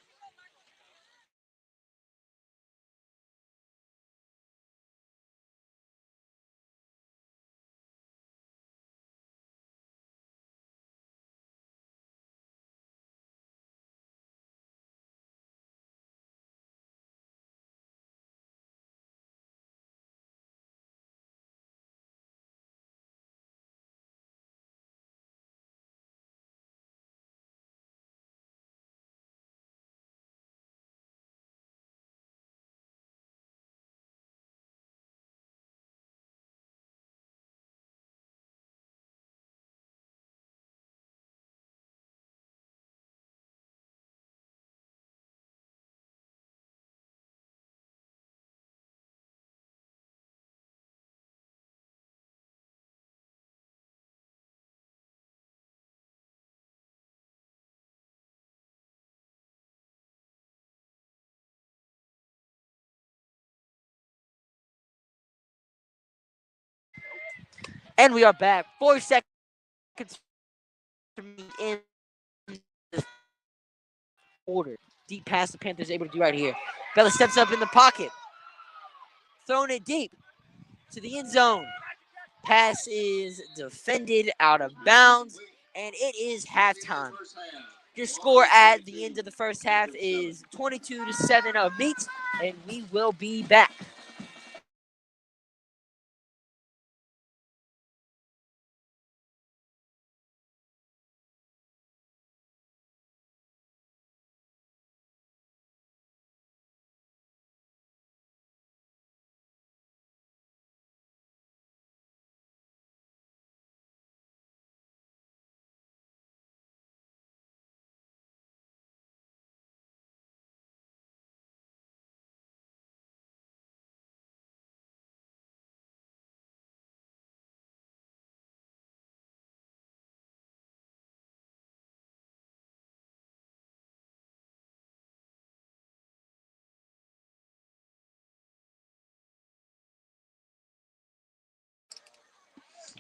And we are back. 4 seconds in the order. Deep pass the Panthers able to do right here. Bella steps up in the pocket. Throwing it deep to the end zone. Pass is defended out of bounds, and it is halftime. Your score at the end of the first half is 22-7 of Amite, and we will be back.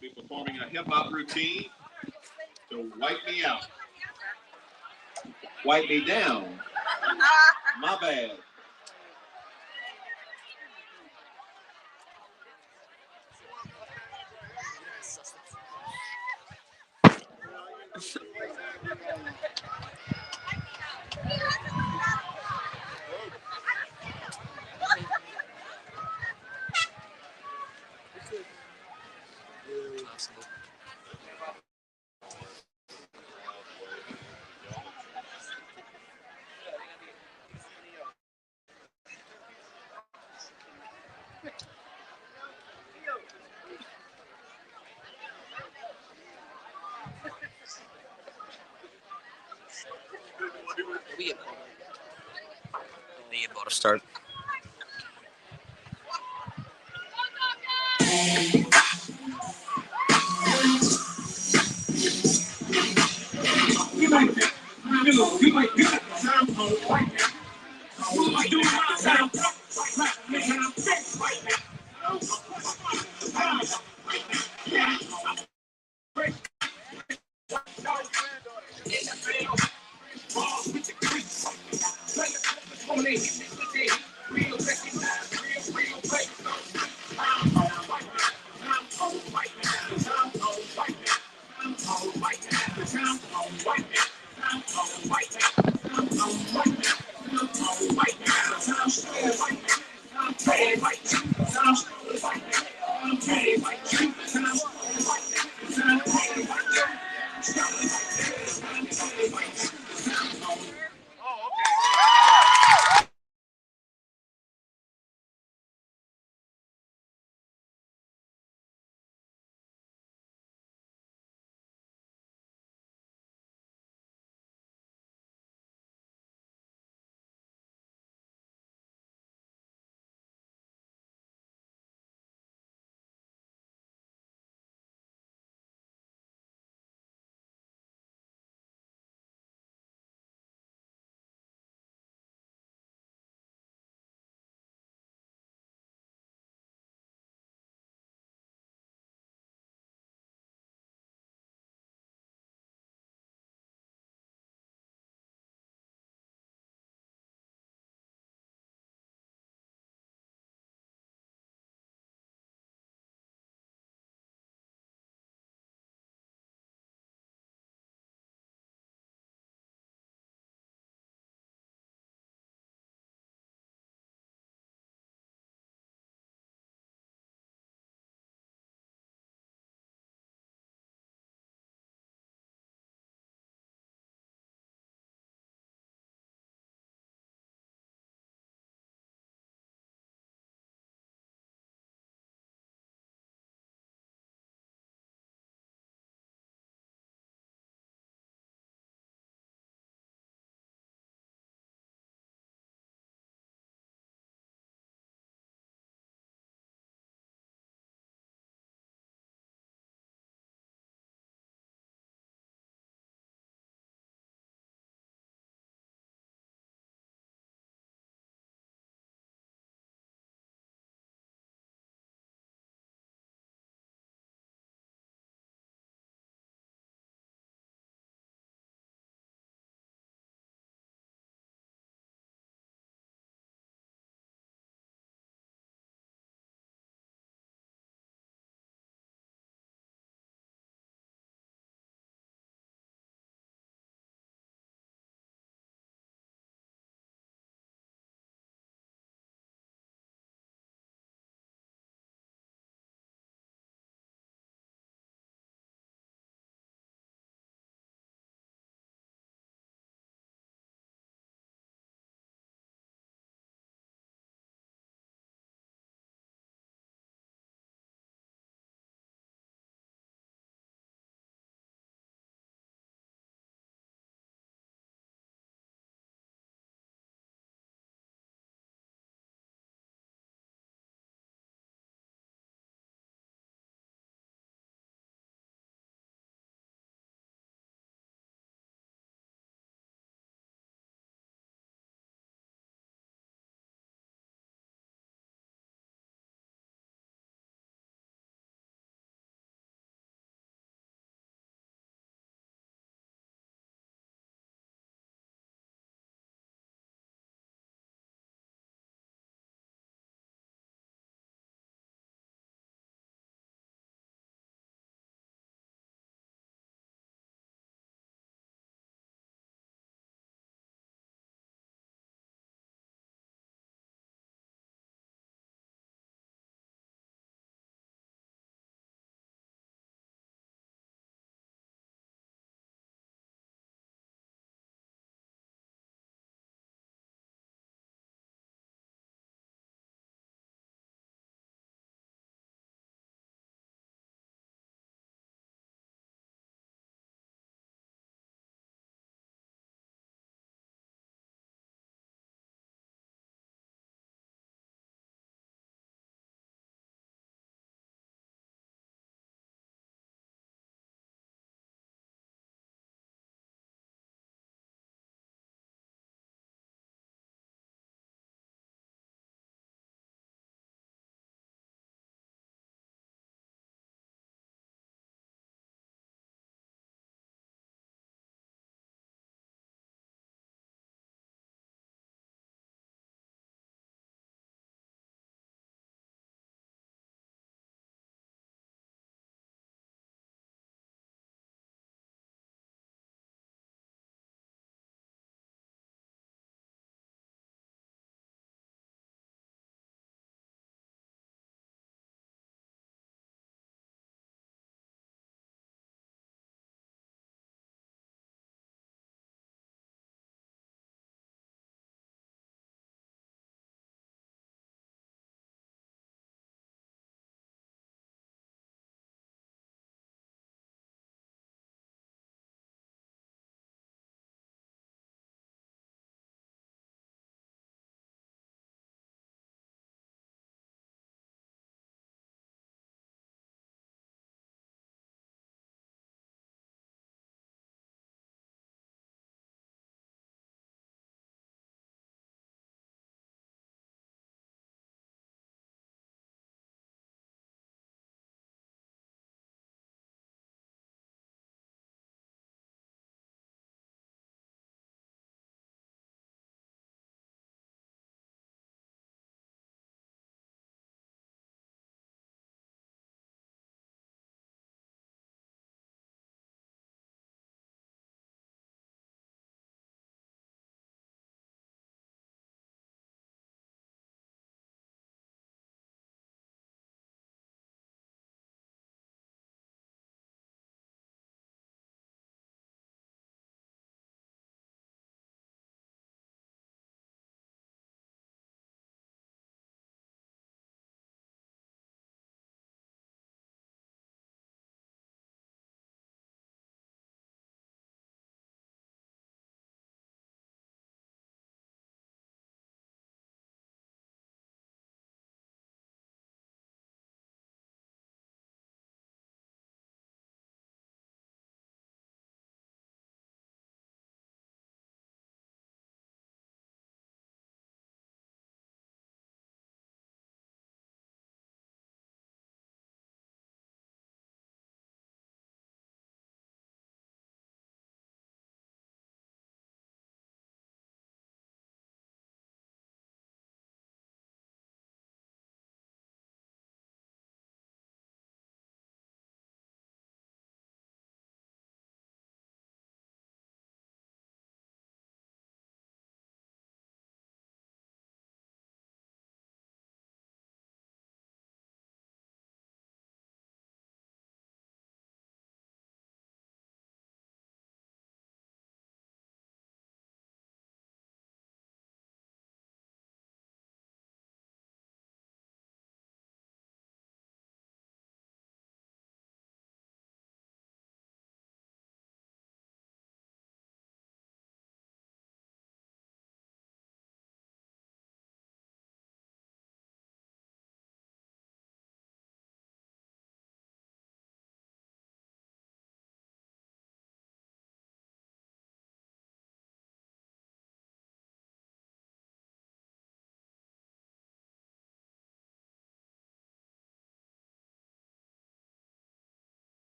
Be performing a hip-hop routine to wipe me out. Wipe me down. My bad.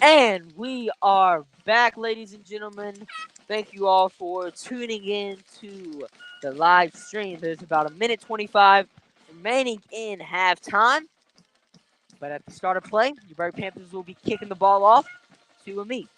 And we are back, ladies and gentlemen. Thank you all for tuning in to the live stream. There's about a minute 25 remaining in halftime. But at the start of play, the Berwick Panthers will be kicking the ball off to Amite.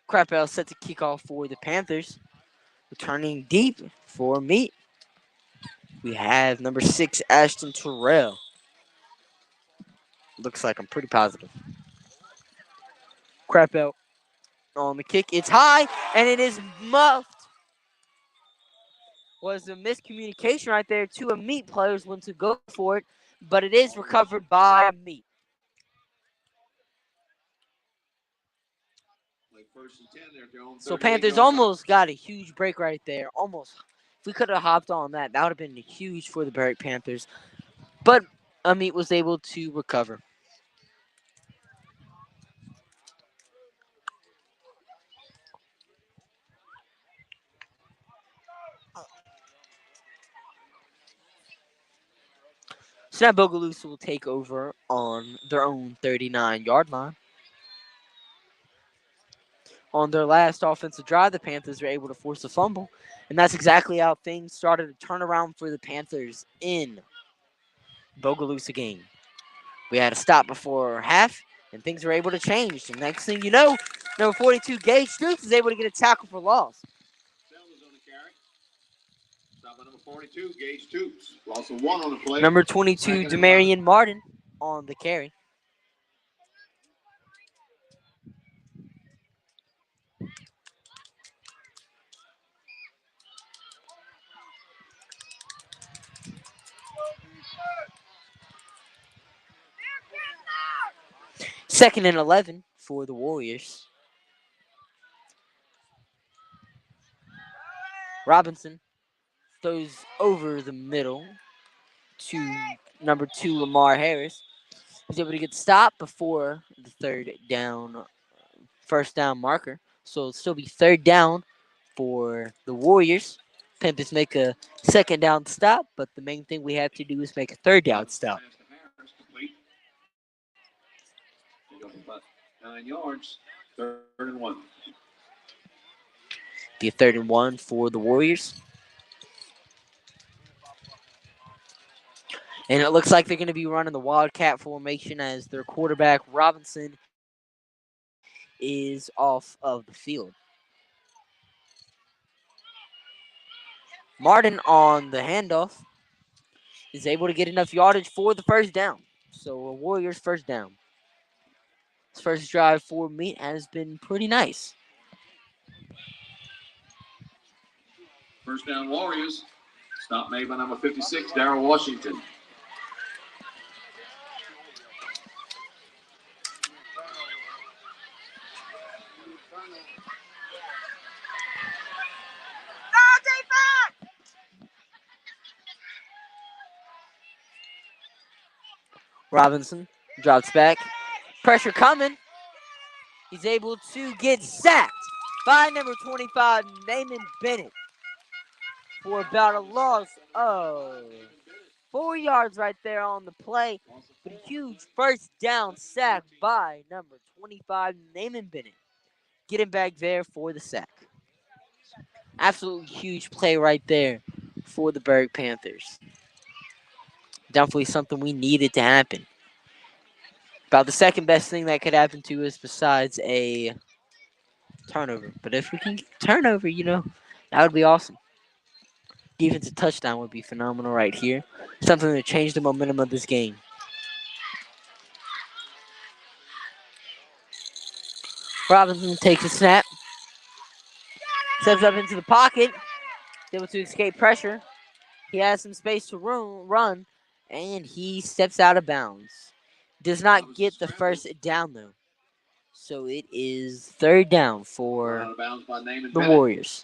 Crapel set to kick off for the Panthers. Returning deep for Amite. We have number 6, Ashton Terrell. Looks like I'm pretty positive. Crapel on the kick. It's high, and it is muffed. Was a miscommunication right there. Two Amite players went to go for it, but it is recovered by Amite. Like first and 10, they're at their own So 38 Panthers yard line. almost got a huge break right there. Almost. If we could have hopped on that, that would have been huge for the Berwick Panthers. But Amite was able to recover. So now Bogalusa will take over on their own 39-yard line. On their last offensive drive, the Panthers were able to force a fumble. And that's exactly how things started to turn around for the Panthers in Bogalusa game. We had a stop before half, and things were able to change. And next thing you know, number 42, Gage Stoops, is able to get a tackle for loss. Sellers on the carry. Stop by number 42, Gage Toops. Loss of 1 on the play. Number 22, Demarion Martin on the carry. Second and 11 for the Warriors. Robinson throws over the middle to number 2, Lamar Harris. He's able to get stopped before the first down marker. So it'll still be third down for the Warriors. Panthers make a second down stop, but the main thing we have to do is make a third down stop. 9 yards, third and 1. The third and 1 for the Warriors. And it looks like they're going to be running the Wildcat formation as their quarterback, Robinson, is off of the field. Martin on the handoff is able to get enough yardage for the first down. So a Warriors first down. His first drive for Amite has been pretty nice. First down, Warriors. Stop made by number 56, Darrell Washington. Robinson drops back. Pressure coming. He's able to get sacked. by number 25, Naaman Bennett, for about a loss of 4 yards right there on the play. But a huge first down sack by number 25, Naaman Bennett, getting back there for the sack. Absolutely huge play right there for the Berg Panthers. Definitely something we needed to happen. About the second best thing that could happen to us besides a turnover. But if we can get a turnover, that would be awesome. Defensive touchdown would be phenomenal right here. Something to change the momentum of this game. Robinson takes a snap, steps up into the pocket, able to escape pressure. He has some space to run, and he steps out of bounds. Does not get the first down, though. So it is third down for the Warriors.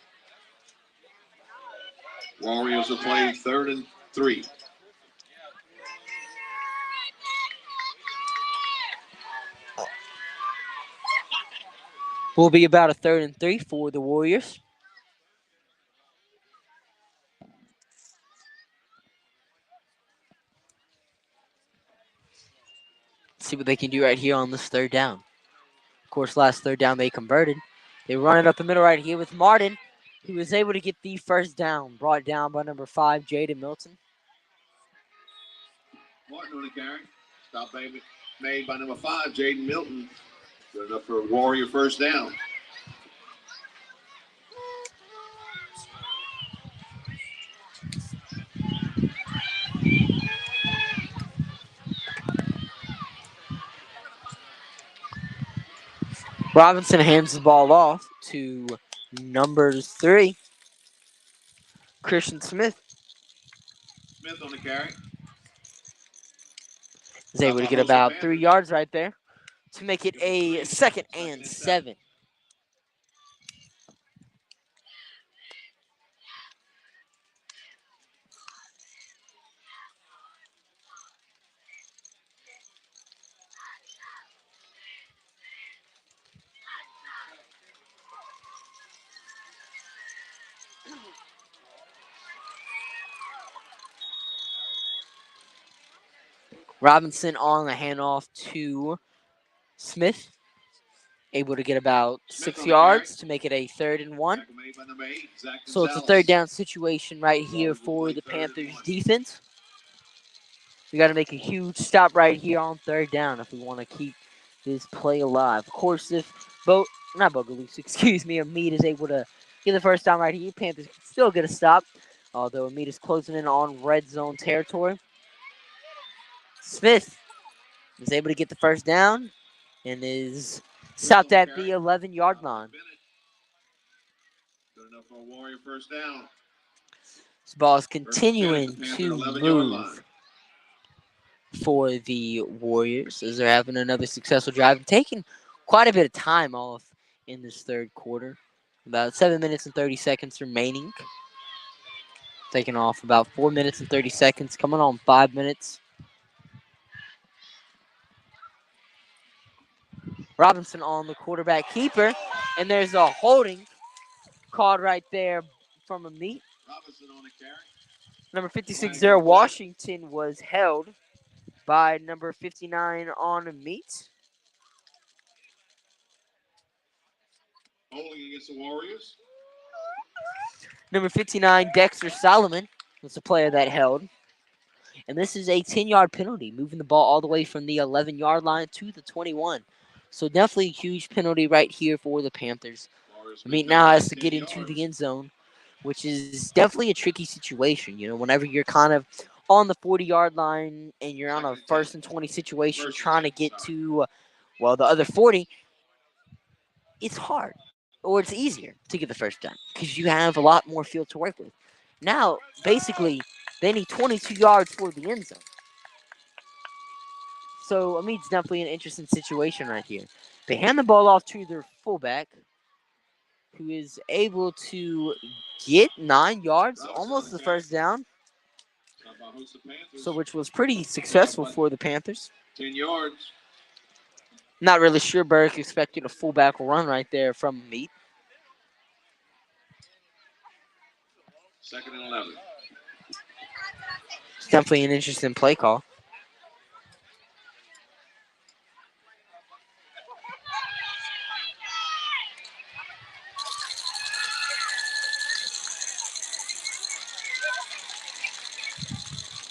Warriors will play 3rd and 3. Will be about a 3rd and 3 for the Warriors. See what they can do right here on this third down. Of course, last third down they converted. They run it up the middle right here with Martin, who was able to get the first down, brought down by number 5, Jaden Milton. Martin on the carry. Stop made by number 5, Jaden Milton. Good enough for a Warrior first down. Robinson hands the ball off to number 3, Christian Smith. Smith on the carry. Is able to get about 3 yards right there to make it a 2nd and 7. Robinson on the handoff to Smith. Able to get about 6 yards to make it a 3rd and 1. So it's a third down situation right here for the Panthers defense. We got to make a huge stop right here on 3rd down if we want to keep this play alive. Of course, if Amite is able to get the first down right here, Panthers can still get a stop. Although Amite is closing in on red zone territory. Smith is able to get the first down and is stopped at the 11-yard line. Good enough for a Warrior first down. This ball is continuing to move for the Warriors as they're having another successful drive and taking quite a bit of time off in this third quarter. About 7 minutes and 30 seconds remaining. Taking off about 4 minutes and 30 seconds, coming on 5 minutes. Robinson on the quarterback keeper, and there's a holding called right there from Amite. Robinson on the carry. Number 56 there, Washington, was held by number 59 on Amite. Holding against the Warriors. Number 59, Dexter Solomon, was the player that held. And this is a 10-yard penalty, moving the ball all the way from the 11-yard line to the 21. So definitely a huge penalty right here for the Panthers. Amite now has to get into the end zone, which is definitely a tricky situation. Whenever you're kind of on the 40-yard line and you're on a 1st and 20 situation trying to get to, the other 40, it's hard. Or it's easier to get the first down because you have a lot more field to work with. Now, basically, they need 22 yards for the end zone. So, Amite's definitely an interesting situation right here. They hand the ball off to their fullback, who is able to get 9 yards, almost the first down. So, which was pretty successful for the Panthers. 10 yards. Not really sure Berwick expected a fullback run right there from Amite. Second and 11. It's definitely an interesting play call.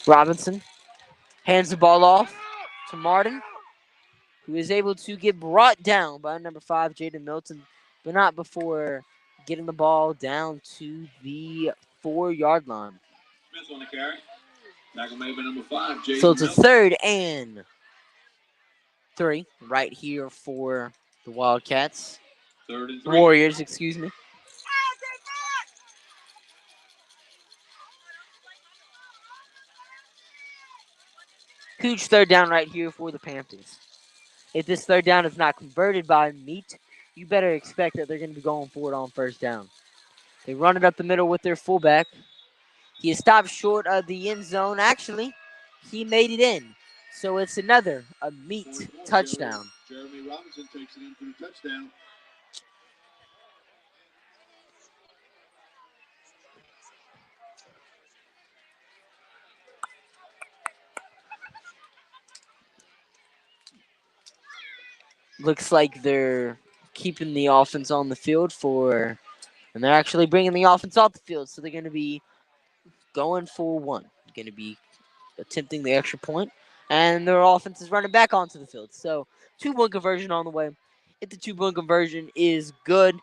Robinson hands the ball off to Martin, who is able to get brought down by number 5, Jaden Milton, but not before getting the ball down to the 4-yard line. Smith on the carry. Tackle made by number 5, Jaden So it's a Milton. 3rd and 3 right here for the Wildcats. 3rd and The 3. Warriors, excuse me. Huge 3rd down right here for the Panthers. If this 3rd down is not converted by Meat, you better expect that they're going to be going for it on 1st down. They run it up the middle with their fullback. He is stopped short of the end zone. Actually, he made it in. So it's another Meat touchdown. Jeremy Robinson takes it in for the touchdown. Looks like they're keeping the offense on the field and they're actually bringing the offense off the field. So they're going to be going for 1. Going to be attempting the extra point, and their offense is running back onto the field. So 2-point conversion on the way. If the 2-point conversion is good,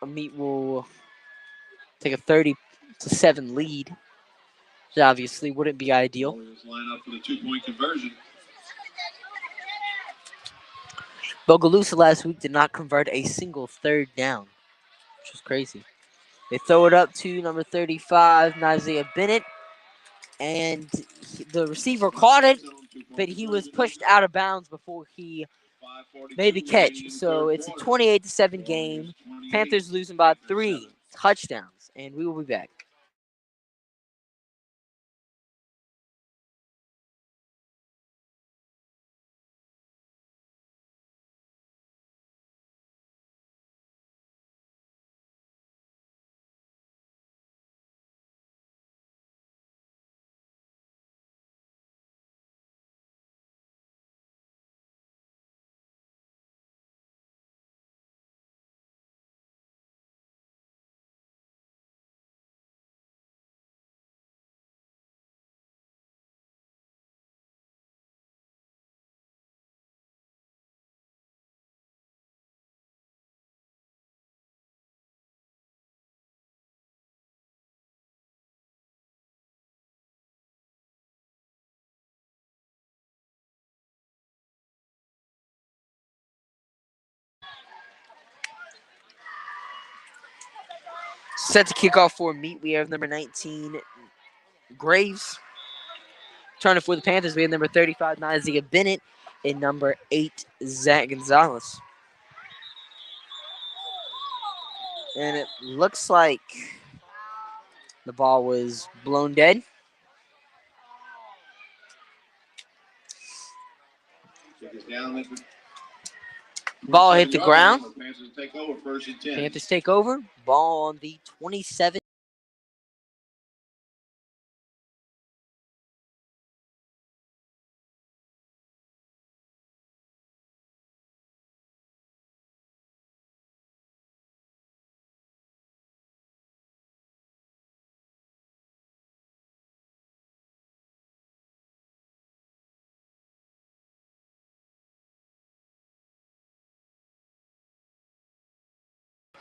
Meat will take a 30-7 lead. Which obviously wouldn't be ideal. Warriors line up for the 2-point conversion. Bogalusa last week did not convert a single 3rd down, which is crazy. They throw it up to number 35, Isaiah Bennett, and the receiver caught it, but he was pushed out of bounds before he made the catch. So it's a 28-7 game. Panthers losing by 3 touchdowns, and we will be back. Set to kick off for Meat. We have number 19, Graves. Turning for the Panthers, we have number 35, Isaiah Bennett, and number 8, Zach Gonzalez. And it looks like the ball was blown dead. Ball hit the ground. Panthers take over, 1st and 10. Panthers take over. Ball on the 27.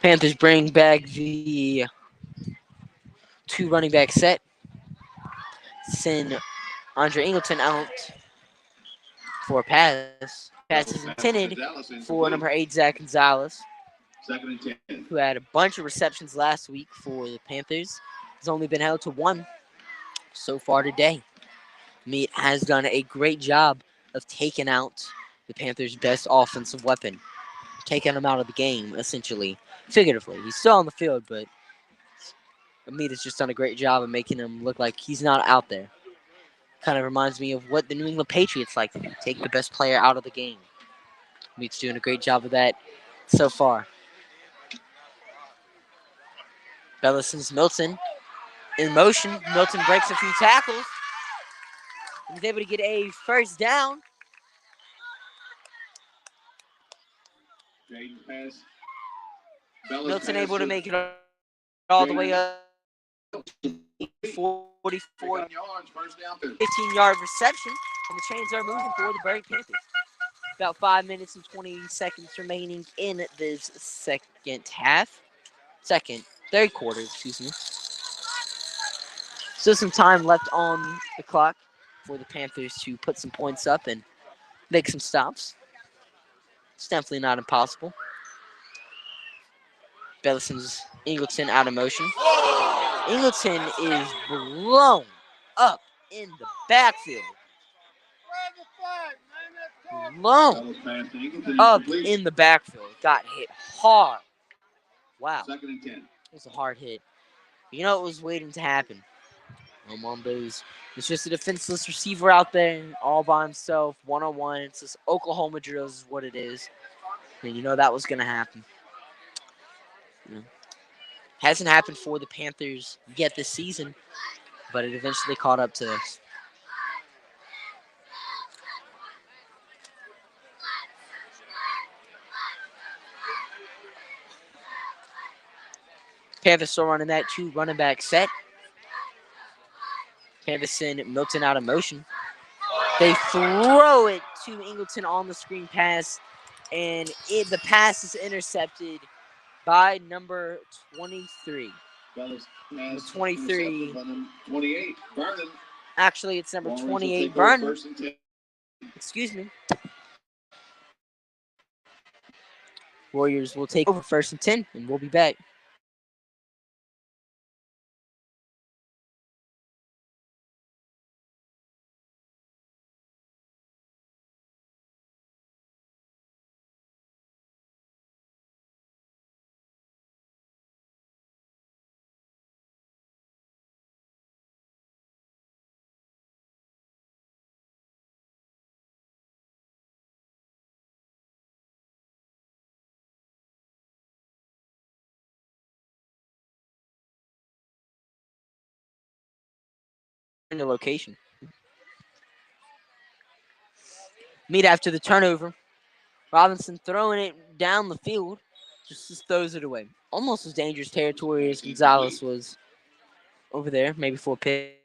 Panthers bring back the 2 running back set. Send Andre Ingleton out for a pass. Pass is intended for number 8, Zach Gonzalez, 2nd and 10. who had a bunch of receptions last week for the Panthers. Has only been held to 1 so far today. Meat has done a great job of taking out the Panthers' best offensive weapon, taking him out of the game, essentially, figuratively. He's still on the field, but Meat has just done a great job of making him look like he's not out there. Kind of reminds me of what the New England Patriots like to do, take the best player out of the game. Meat's doing a great job of that so far. Bellison's Milton In motion, Milton breaks a few tackles. He's able to get a first down. Jaden pass. Bella's Milton pass able to to make it all the way Jaden. up to 44 yards, first down 50. 15-yard reception. And the chains are moving for the Berwick Panthers. About 5 minutes and 20 seconds remaining in this third quarter, excuse me. Still some time left on the clock for the Panthers to put some points up and make some stops. It's definitely not impossible. Bellison's Ingleton out of motion. Ingleton is blown up in the backfield. Blown up in the backfield. Got hit hard. Wow. Second and 10. It was a hard hit. You know what was waiting to happen? Omombos. It's just a defenseless receiver out there all by himself, one-on-one. It's just Oklahoma drills is what it is. And you know that was going to happen. You know, hasn't happened for the Panthers yet this season, but it eventually caught up to us. Panthers still running that 2 running back set. Panthers send Milton out of motion. They throw it to Ingleton on the screen pass, and the pass is intercepted by number 23. Bellas Number pass 23. intercepted by number 28. Vernon. Actually, it's number Warriors will 28, take over Vernon. first and 10. Excuse me. Warriors will take over first and 10, and we'll be back. In the location. Meet after the turnover. Robinson throwing it down the field. Just throws it away. Almost as dangerous territory as Gonzalez was over there, maybe for a pick.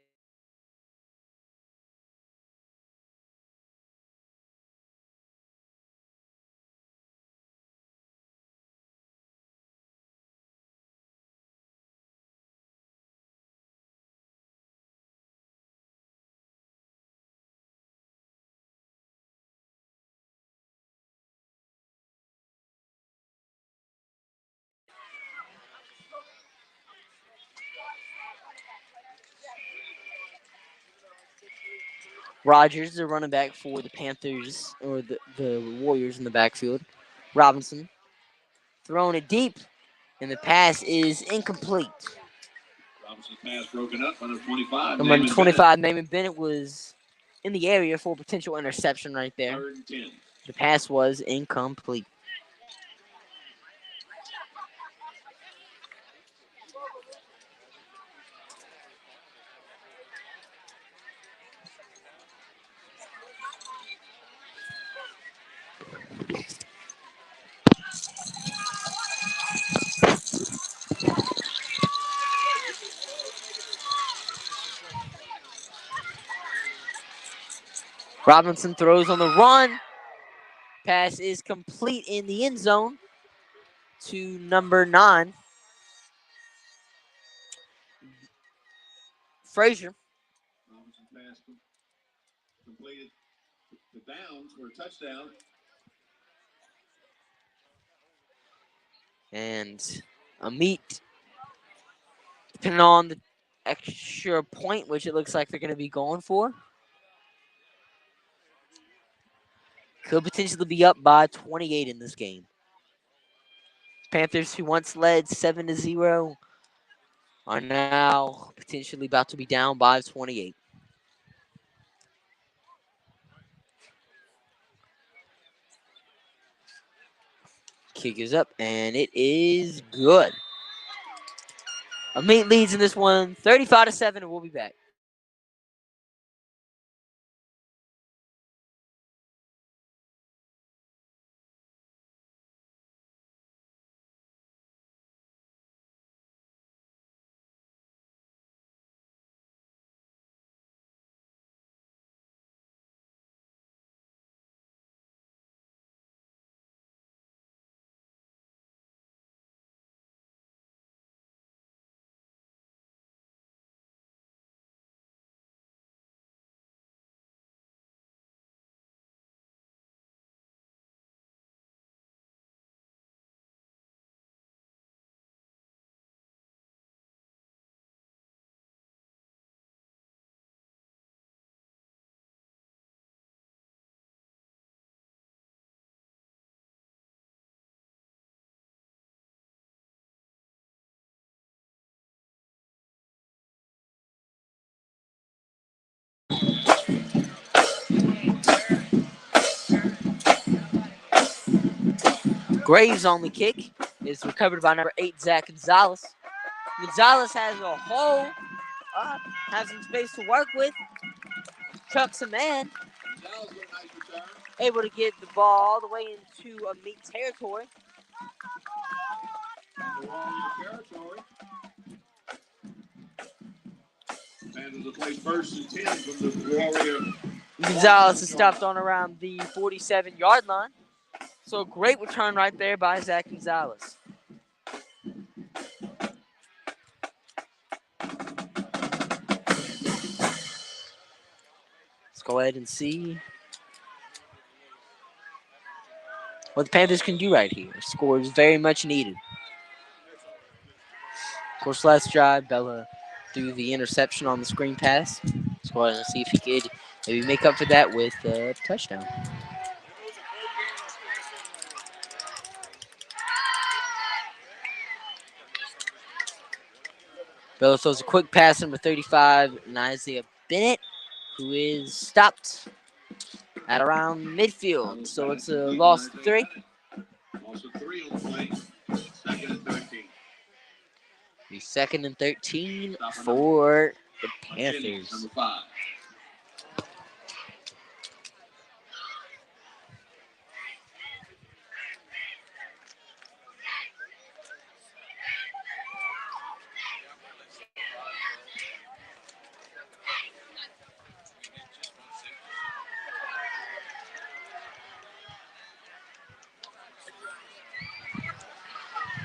Rogers, the running back for the Panthers, or the Warriors in the backfield. Robinson throwing it deep, and the pass is incomplete. Robinson's pass broken up. Number 25. Number 25, Naaman Bennett was in the area for a potential interception right there. Third and 10. The pass was incomplete. Robinson throws on the run. Pass is complete in the end zone to number 9. Frazier. Robinson pass completed the downs for a touchdown. And Amite, depending on the extra point, which it looks like they're going to be going for, could potentially be up by 28 in this game. Panthers, who once led 7-0, are now potentially about to be down by 28. Kick is up, and it is good. Amite leads in this one 35-7, and we'll be back. Graves on the kick is recovered by number 8, Zach Gonzalez. Gonzalez has a hole up, has some space to work with. Chucks a man. Able to get the ball all the way into Amite territory. Panthers will play first and 10 from the Warrior. Gonzalez is stopped on around the 47-yard line. So a great return right there by Zach Gonzalez. Let's go ahead and see what the Panthers can do right here. Score is very much needed. Of course, last drive, Bella threw the interception on the screen pass. Let's go ahead and see if he could maybe make up for that with a touchdown. Bella throws a quick pass, number 35, and Isaiah Bennett, who is stopped at around midfield. So it's a loss of 3. Loss of 3 on the play. Second and 13. The 2nd and 13 for the Panthers. Number 5.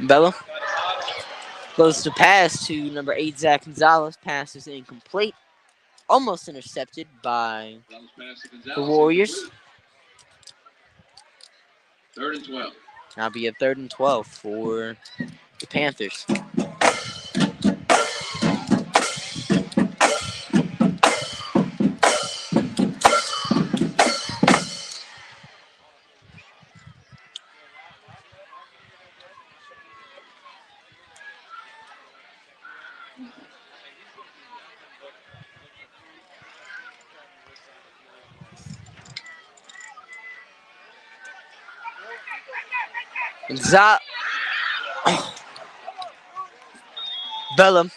Bella goes to pass to number 8, Zach Gonzalez. Pass is incomplete. Almost intercepted by the Warriors. 3rd and 12. Now be a 3rd and 12 for the Panthers. Bellum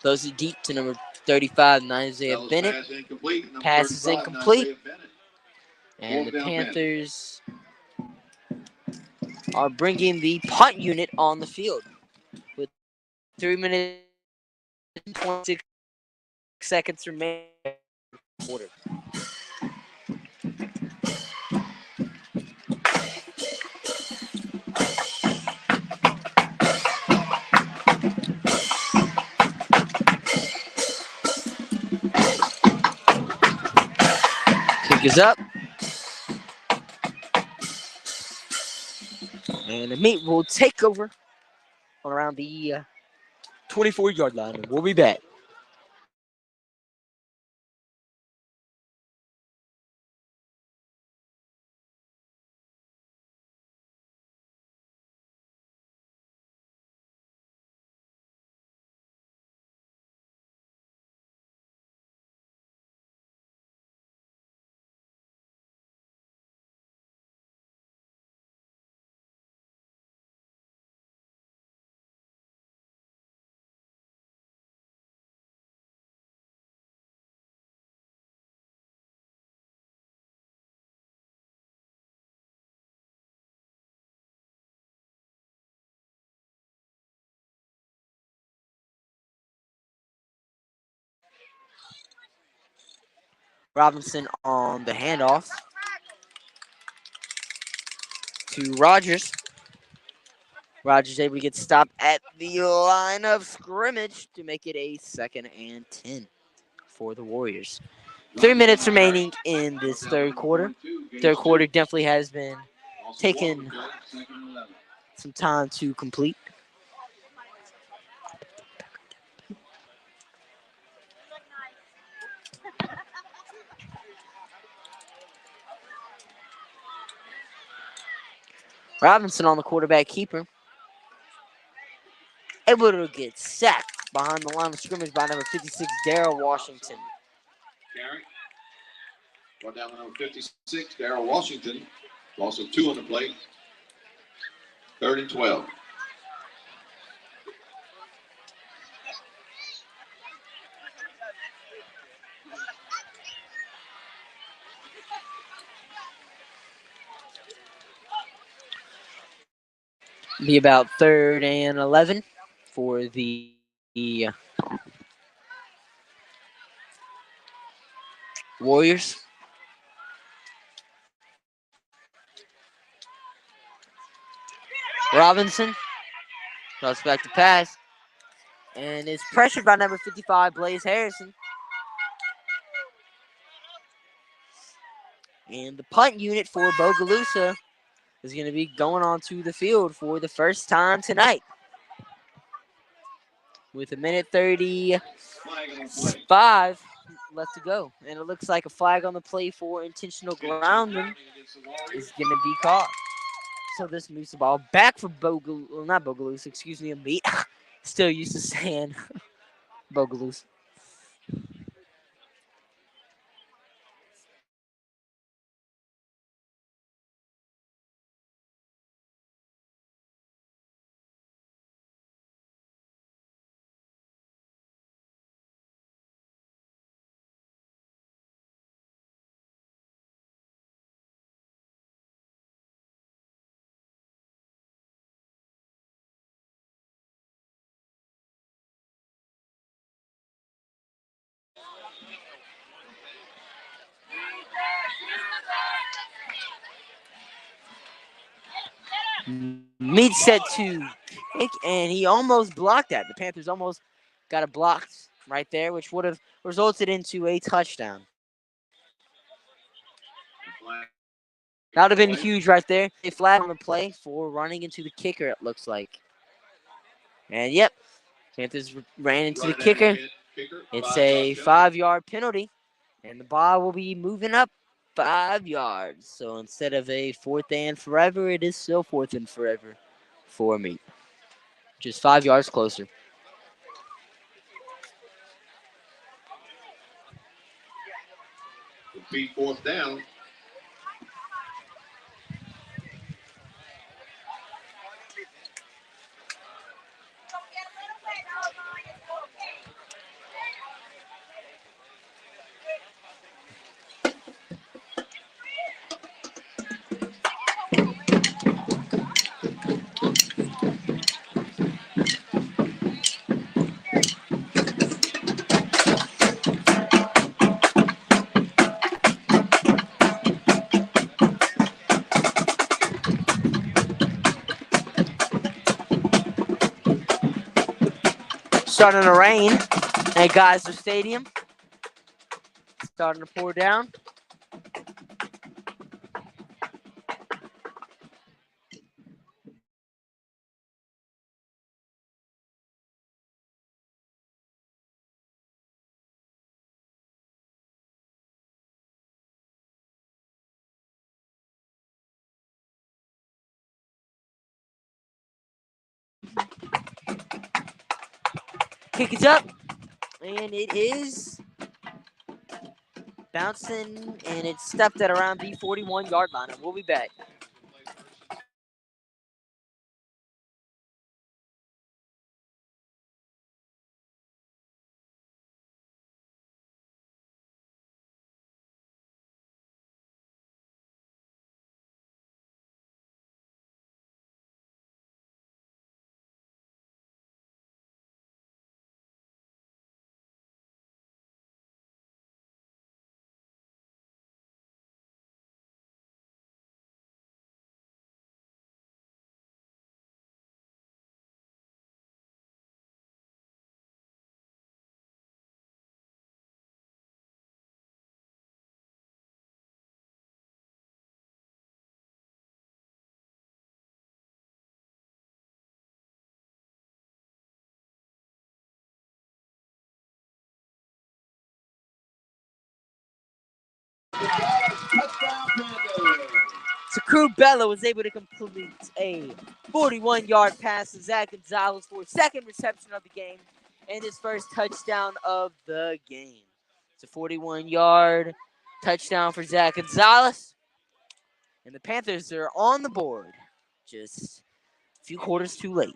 throws it deep to number 35, Isaiah Bennett. Pass is incomplete. And the Panthers are bringing the punt unit on the field with 3 minutes and 26 seconds remaining in the quarter. Kick is up. And the Amite will take over on around the 24-yard line. And we'll be back. Robinson on the handoff to Rogers. Rogers able to get stopped at the line of scrimmage to make it a 2nd and 10 for the Warriors. 3 minutes remaining in this third quarter. Third quarter definitely has been taking some time to complete. Robinson on the quarterback keeper. Able to get sacked behind the line of scrimmage by number 56, Darrell Washington. Carry. Brought down the number 56, Darrell Washington. Loss of 2 on the plate. 3rd and 12. Be about 3rd and 11 for the Warriors. Robinson drops back to pass and is pressured by number 55, Blaze Harrison. And the punt unit for Bogalusa is going to be going onto the field for the first time tonight. With 1:35 left to go. And it looks like a flag on the play for intentional grounding is going to be caught. So this moves the ball back for Bogalusa. Well, not Bogalusa, excuse me, Amite. Still used to saying Bogalusa. Meat set to kick, and he almost blocked that. The Panthers almost got it blocked right there, which would have resulted into a touchdown. That would have been huge right there. A flag on the play for running into the kicker, it looks like. And yep, Panthers ran into the kicker. It's a 5-yard penalty, and the ball will be moving up 5 yards. So instead of a 4th and forever, it is still 4th and forever for me. Just 5 yards closer. Repeat 4th down. Starting to rain at Geyser Stadium. Starting to pour down. Kick is up, and it is bouncing, and it's stepped at around the 41-yard line. And we'll be back. Crubella was able to complete a 41-yard pass to Zach Gonzalez for his second reception of the game and his first touchdown of the game. It's a 41-yard touchdown for Zach Gonzalez. And the Panthers are on the board. Just a few quarters too late.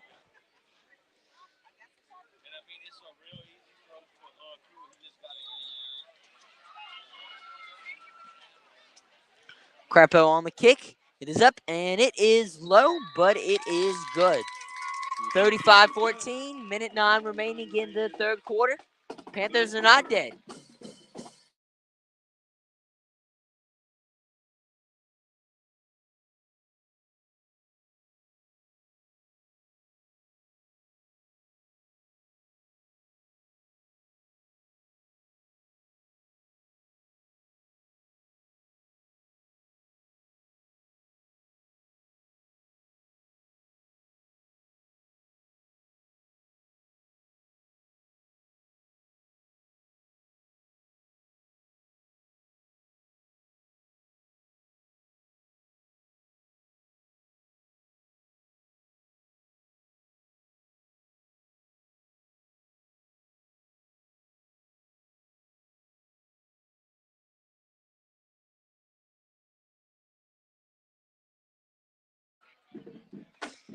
Crapo on the kick. It is up and it is low, but it is good. 35-14, minute 9 remaining in the third quarter. Panthers are not dead.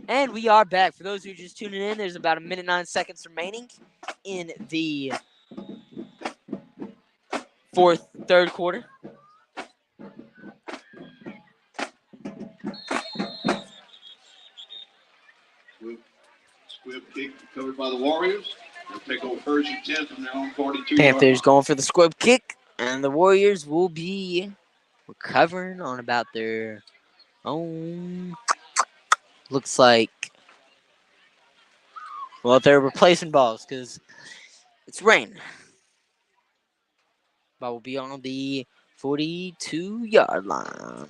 And we are back. For those who are just tuning in, there's about a minute 9 seconds remaining in the third quarter. Squib kick covered by the Warriors. They'll take over first and 10 from their own 42. Panthers going for the squib kick, and the Warriors will be recovering on about their own. Looks like, well, they're replacing balls because it's rain. Ball will be on the 42-yard line.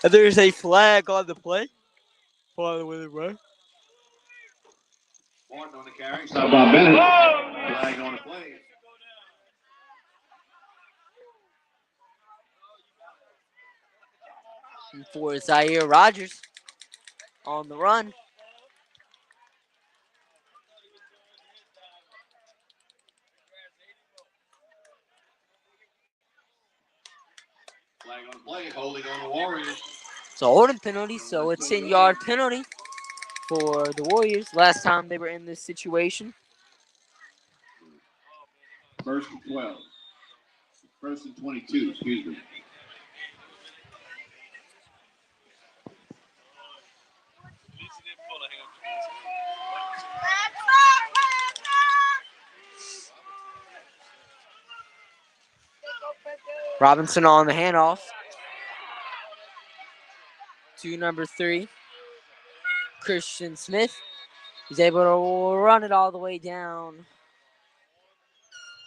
And there's a flag on the play. Follow with it, right? Martin on the carry. Stop by Bennett. Flag on the play. And for Zaire Rogers on the run. Flag on the play. Holding on the Warriors. It's a holding penalty, so a 10-yard penalty for the Warriors. Last time they were in this situation. First and 12. First and 22, excuse me. Robinson on the handoff to number 3, Christian Smith. He's able to run it all the way down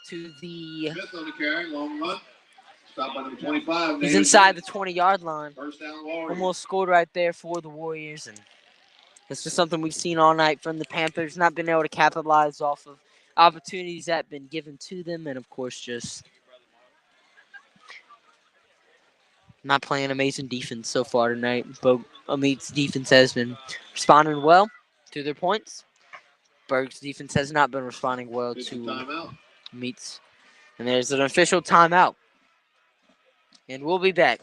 to the. Smith on the carry, long run. Stop by number 25. He's inside the 20-yard line. First down, Warriors. Almost scored right there for the Warriors, and it's just something we've seen all night from the Panthers, not being able to capitalize off of opportunities that have been given to them, and of course just not playing amazing defense so far tonight. But Amite's defense has been responding well to their points. Berg's defense has not been responding well to Amite's. And there's an official timeout. And we'll be back.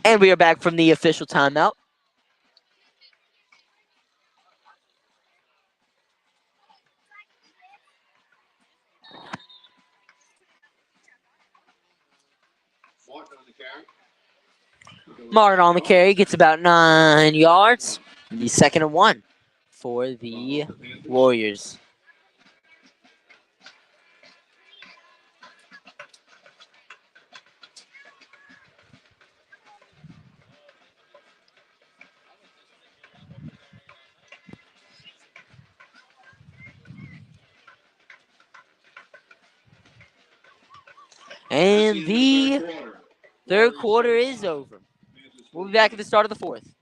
And we are back from the official timeout. Martin on the carry. Martin on the carry gets about 9 yards. The 2nd and 1 for the Warriors. And the third quarter is over. We'll be back at the start of the fourth.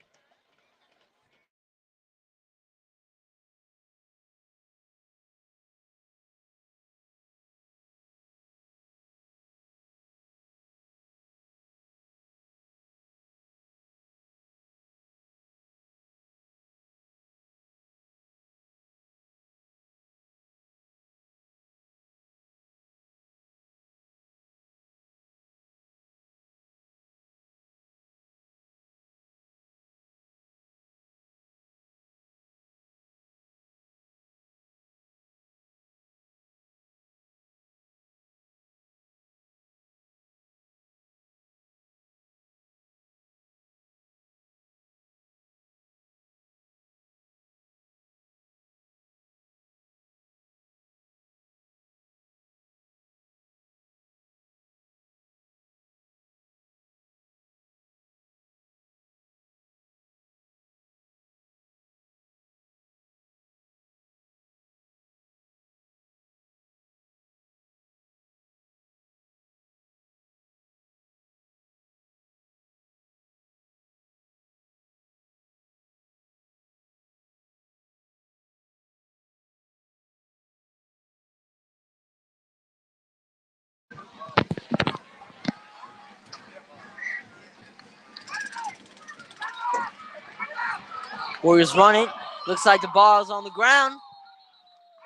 Warriors run it. Looks like the ball is on the ground.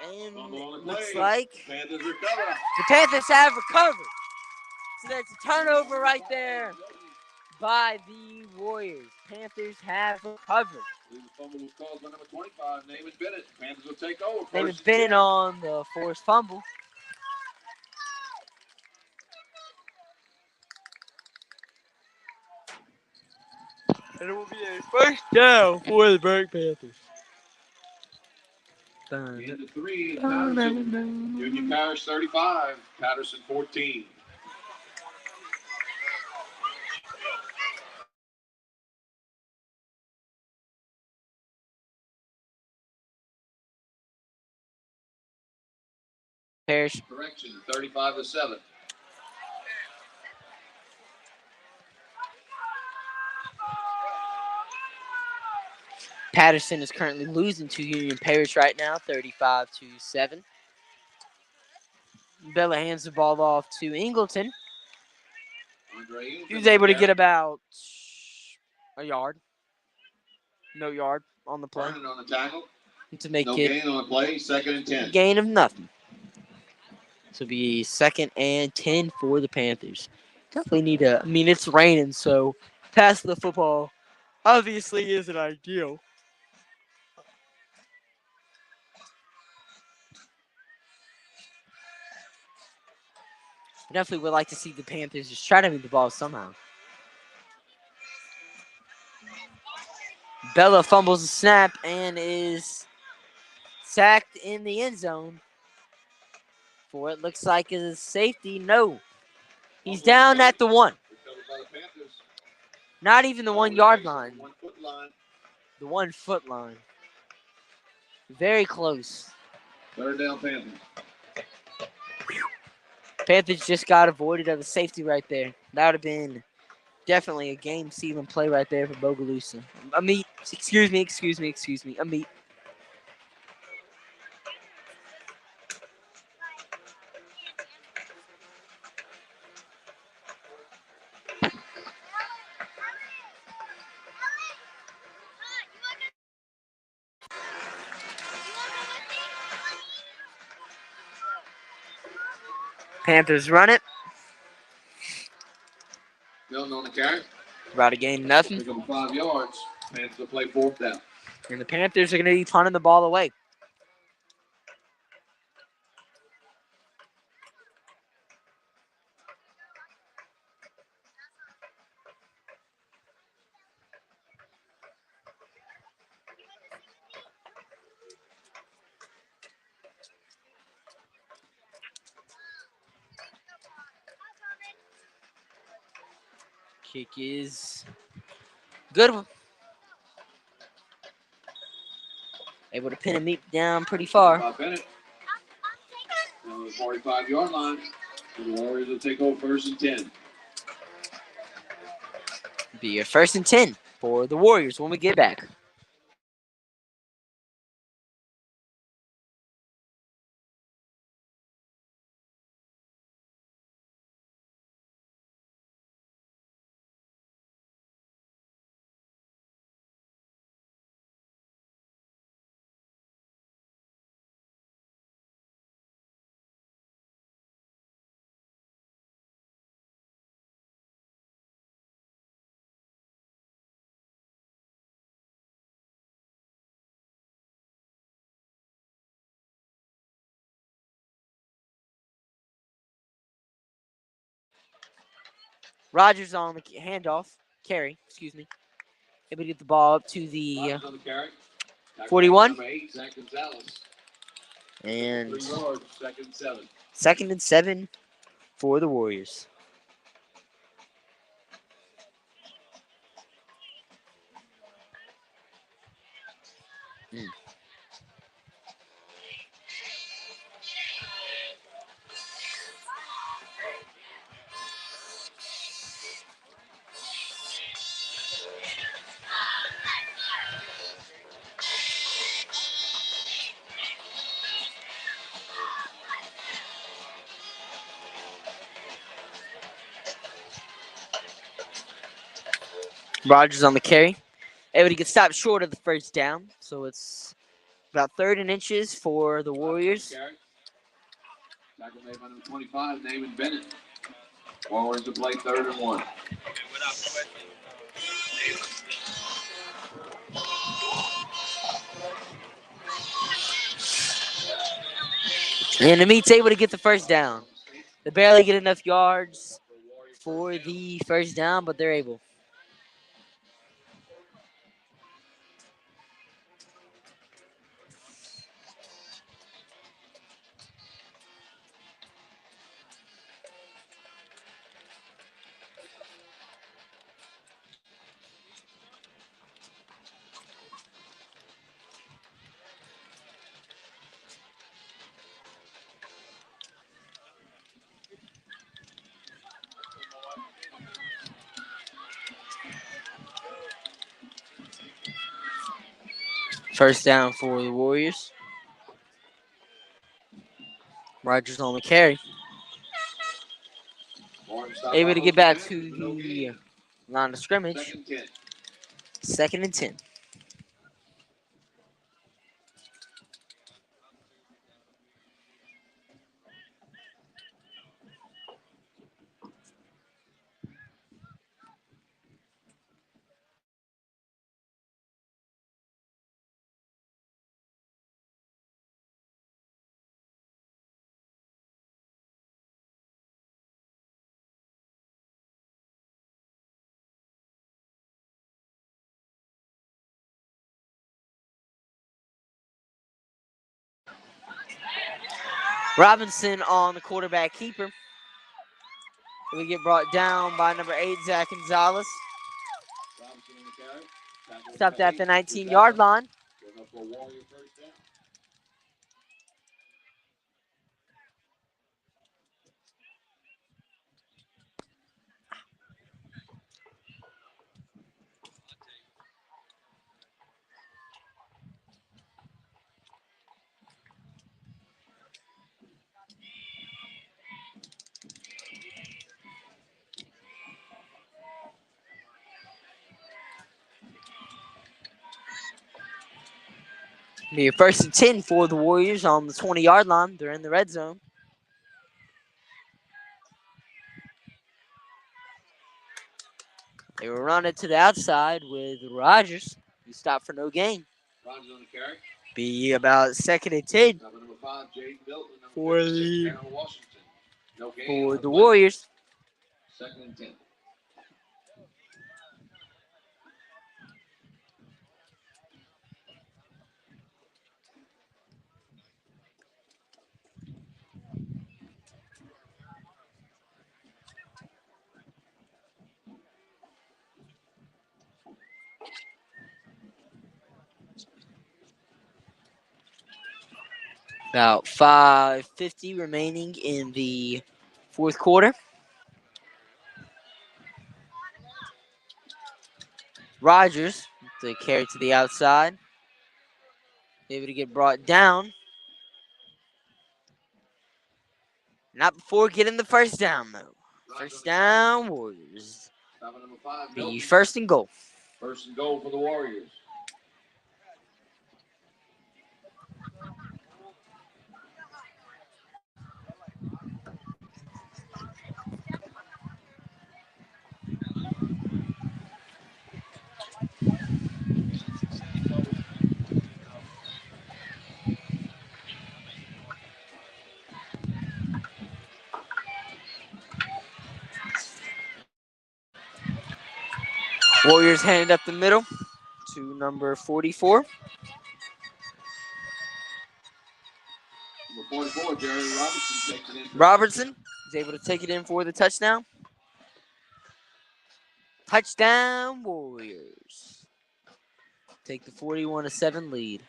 And it looks like Panthers recover. the Panthers have recovered. So that's a turnover right there by the Warriors. Panthers have recovered. The fumble was caused by number 25, Naaman Bennett. Panthers will take over. Naaman First and Bennett 10. on the forced fumble. And it will be a first down for the Berwick Panthers. In the 3 is Patterson. Union Parish 35, Patterson 14. Parish. Correction, 35-7. Patterson is currently losing to Union Parish right now, 35-7. Bella hands the ball off to Ingleton. He was able to get about a yard. No yard on the play. Vernon on the tackle. To make No it gain on the play. 2nd and 10. gain of nothing. So it'll be 2nd and 10 for the Panthers. Definitely need to. I mean, it's raining, so pass the football obviously isn't ideal. Definitely would like to see the Panthers just try to move the ball somehow. Bella fumbles the snap and is sacked in the end zone. For it looks like a safety. No. He's down at the 1. Not even the 1 yard line. 1 foot line. The 1 foot line. Very close. 3rd down Panthers. Panthers just got avoided of the safety right there. That would have been definitely a game-sealing play right there for Bogalusa. Amite, excuse me. Amite. Panthers run it. Milton on the carry. About to gain nothing. Pick up 5 yards. Panthers to play 4th down. And the Panthers are going to be punting the ball away. Kick is good one. Able to pin a meat down pretty far. Bennett. On the 45-yard line. The Warriors will take over 1st and 10. Be a 1st and 10 for the Warriors when we get back. Rogers on the handoff. Carry, excuse me. Able to get the ball up to the 41. Number 8, Zach Gonzalez. And 3 yards, 2nd and 7. 2nd and 7 for the Warriors. Rogers on the carry. Able to get stopped short of the 1st down. So it's about 3rd and inches for the Warriors. Tackle made by number 25, Nathan Bennett. Warriors to play 3rd and 1. And Amite's able to get the 1st down. They barely get enough yards for the 1st down, but they're able. First down for the Warriors. Rogers on the carry. Able to get back to the line of scrimmage. 2nd and 10. Robinson on the quarterback keeper. We get brought down by number 8, Zach Gonzalez. Stopped at the 19-yard line. Be a 1st and 10 for the Warriors on the 20-yard line. They're in the red zone. They will run it to the outside with Rogers, who stopped for no gain. Rogers on the carry. Be about 2nd and 10 Number 5, Jade Milton. for 56, the Aaron Washington. No gain for on the play. Warriors. 2nd and 10. About 5:50 remaining in the fourth quarter. Rogers, the carry to the outside. Able to get brought down. Not before getting the first down, though. First down, Warriors. Number 5, Be Milton. first and goal. First and goal for the Warriors. Warriors hand up the middle to number 44. Number 44, Jerry Robertson takes it in. Robertson is able to take it in for the touchdown. Touchdown, Warriors. Take the 41-7 lead.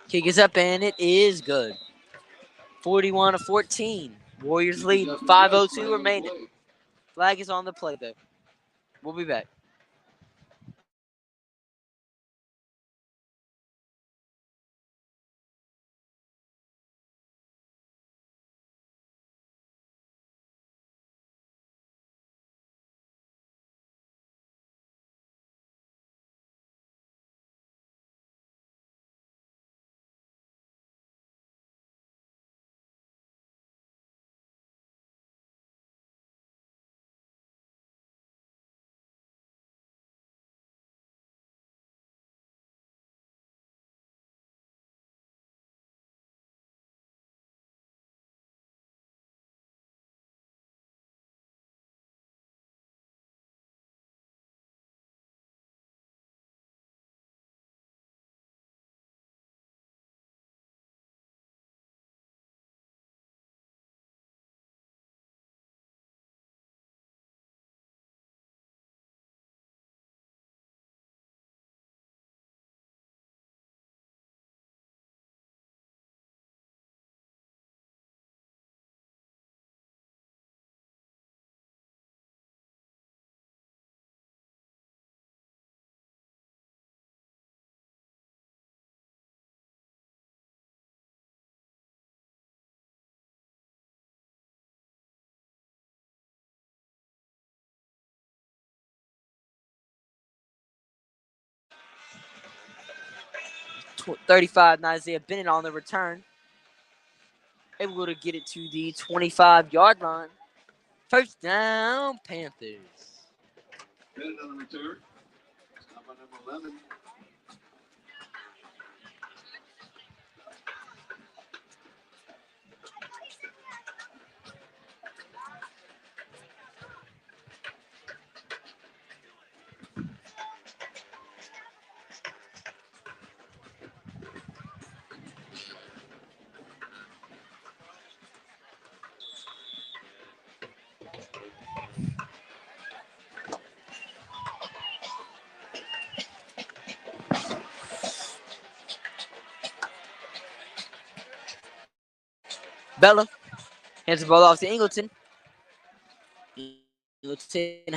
Kick is up and it is good. 41-14. Warriors lead with 5:02 remaining. Flag is on the play though. We'll be back. Tw 35, Isaiah Bennett on the return. Able to get it to the 25-yard line. First down, Panthers. Bennett on the return. Stop on number 11. Bella hands the ball off to Ingleton. Ingleton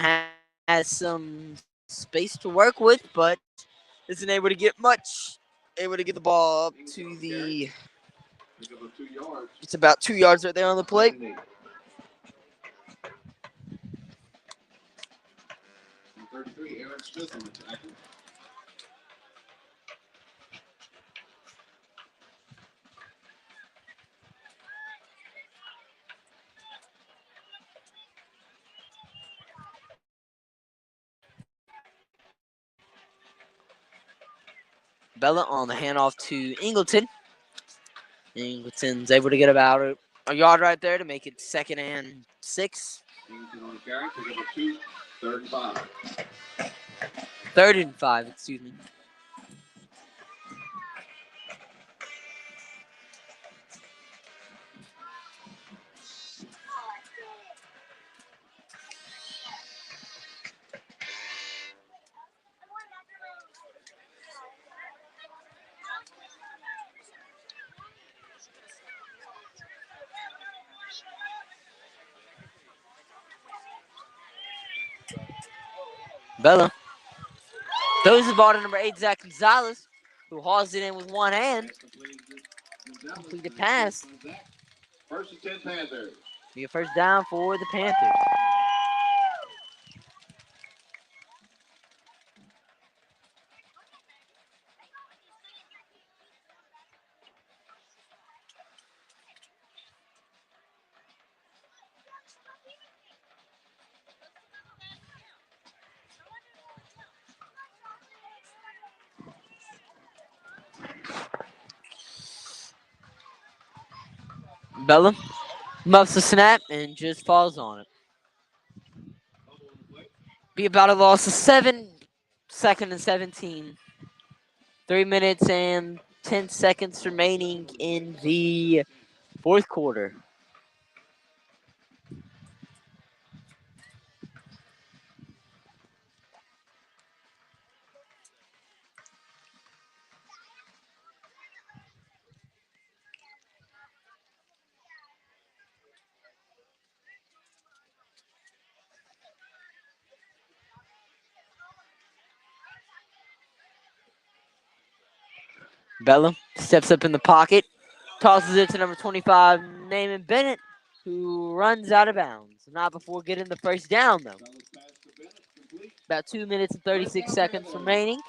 has some space to work with, but isn't able to get much. Able to get the ball up to the. It's about 2 yards right there on the plate. Aaron Smith on the tackle. Bella on the handoff to Ingleton. Ingleton's able to get about a yard right there to make it 2nd and 6. Ingleton on the carry, pick up a 2, 3rd and 5. 3rd and 5, excuse me. Bella throws the ball to number 8, Zach Gonzalez, who hauls it in with one hand. Completed pass. 1st and 10 Panthers. Be a first down for the Panthers. Bella muffs the snap and just falls on it. Be about a loss of 7, 2nd and 17. 3 minutes and 10 seconds remaining in the 4th quarter. Bella steps up in the pocket, tosses it to number 25, Naaman Bennett, who runs out of bounds. Not before getting the first down, though. About 2 minutes and 36 seconds remaining.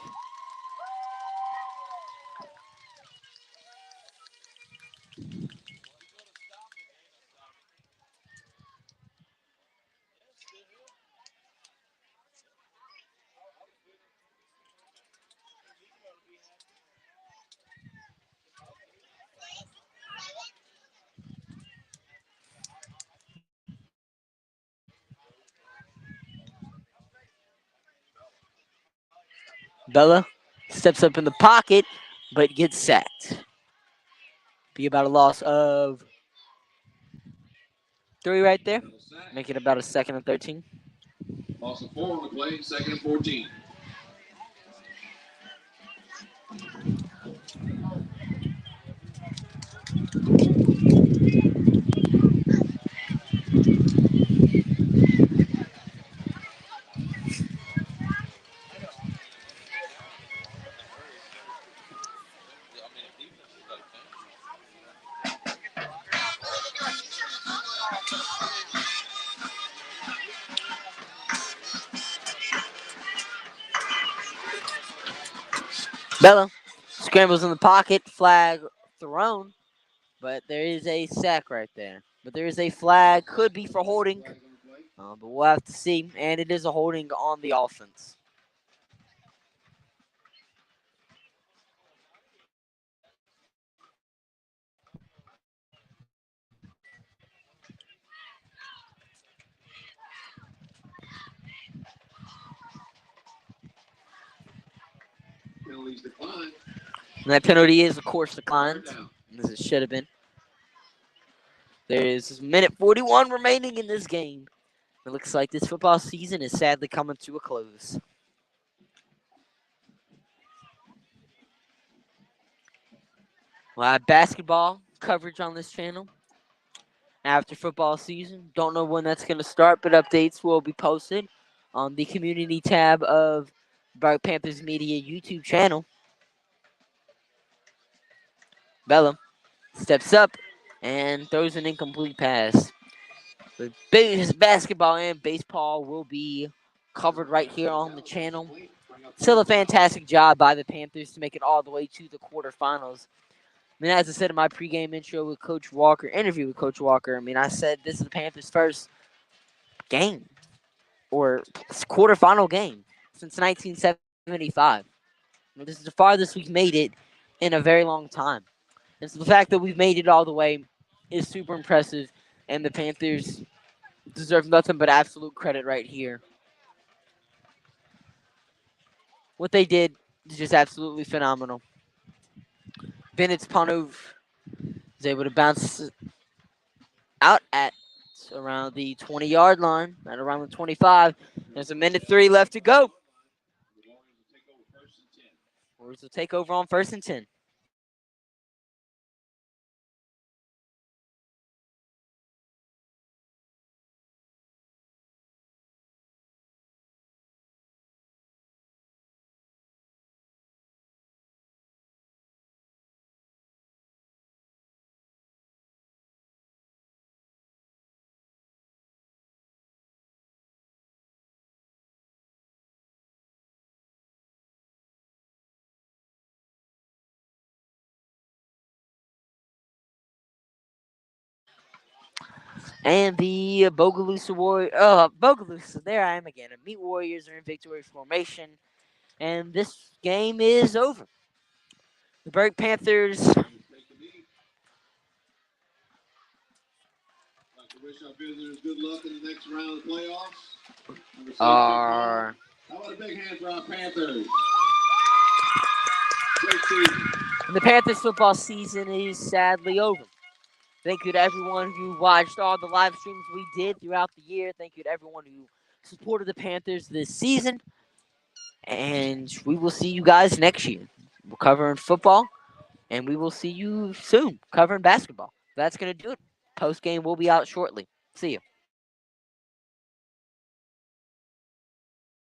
Bella steps up in the pocket, but gets sacked. Be about a loss of 3 right there. Make it about a 2nd and 13. Loss of 4 on the play, 2nd and 14. Bella scrambles in the pocket, flag thrown, but there is a sack right there. But there is a flag, could be for holding, but we'll have to see. And it is a holding on the offense. Penalties declined. And that penalty is, of course, declined, as it should have been. There is a minute 41 remaining in this game. It looks like this football season is sadly coming to a close. We'll have basketball coverage on this channel after football season. Don't know when that's going to start, but updates will be posted on the community tab of Berwick Panthers Media YouTube channel. Bellum steps up and throws an incomplete pass. The basketball and baseball will be covered right here on the channel. Still a fantastic job by the Panthers to make it all the way to the quarterfinals. I mean, as I said in my pregame intro with Coach Walker, interview with Coach Walker, I mean, I said this is the Panthers' first game or quarterfinal game since 1975. This is the farthest we've made it in a very long time. And so the fact that we've made it all the way is super impressive, and the Panthers deserve nothing but absolute credit right here. What they did is just absolutely phenomenal. Bennett's Panov is able to bounce out at around the 20-yard line, at around the 25. There's a minute 3 left to go. Warriors will take over on 1st and 10. And the Bogalusa, there I am again. Amite Warriors are in victory formation, and this game is over. The Berwick Panthers Like to wish our visitors good luck in the next round of the playoffs. are. How about a big hand for our Panthers? Great season. The Panthers football season is sadly over. Thank you to everyone who watched all the live streams we did throughout the year. Thank you to everyone who supported the Panthers this season. And we will see you guys next year. We're covering football, and we will see you soon covering basketball. That's going to do it. Post game will be out shortly. See you.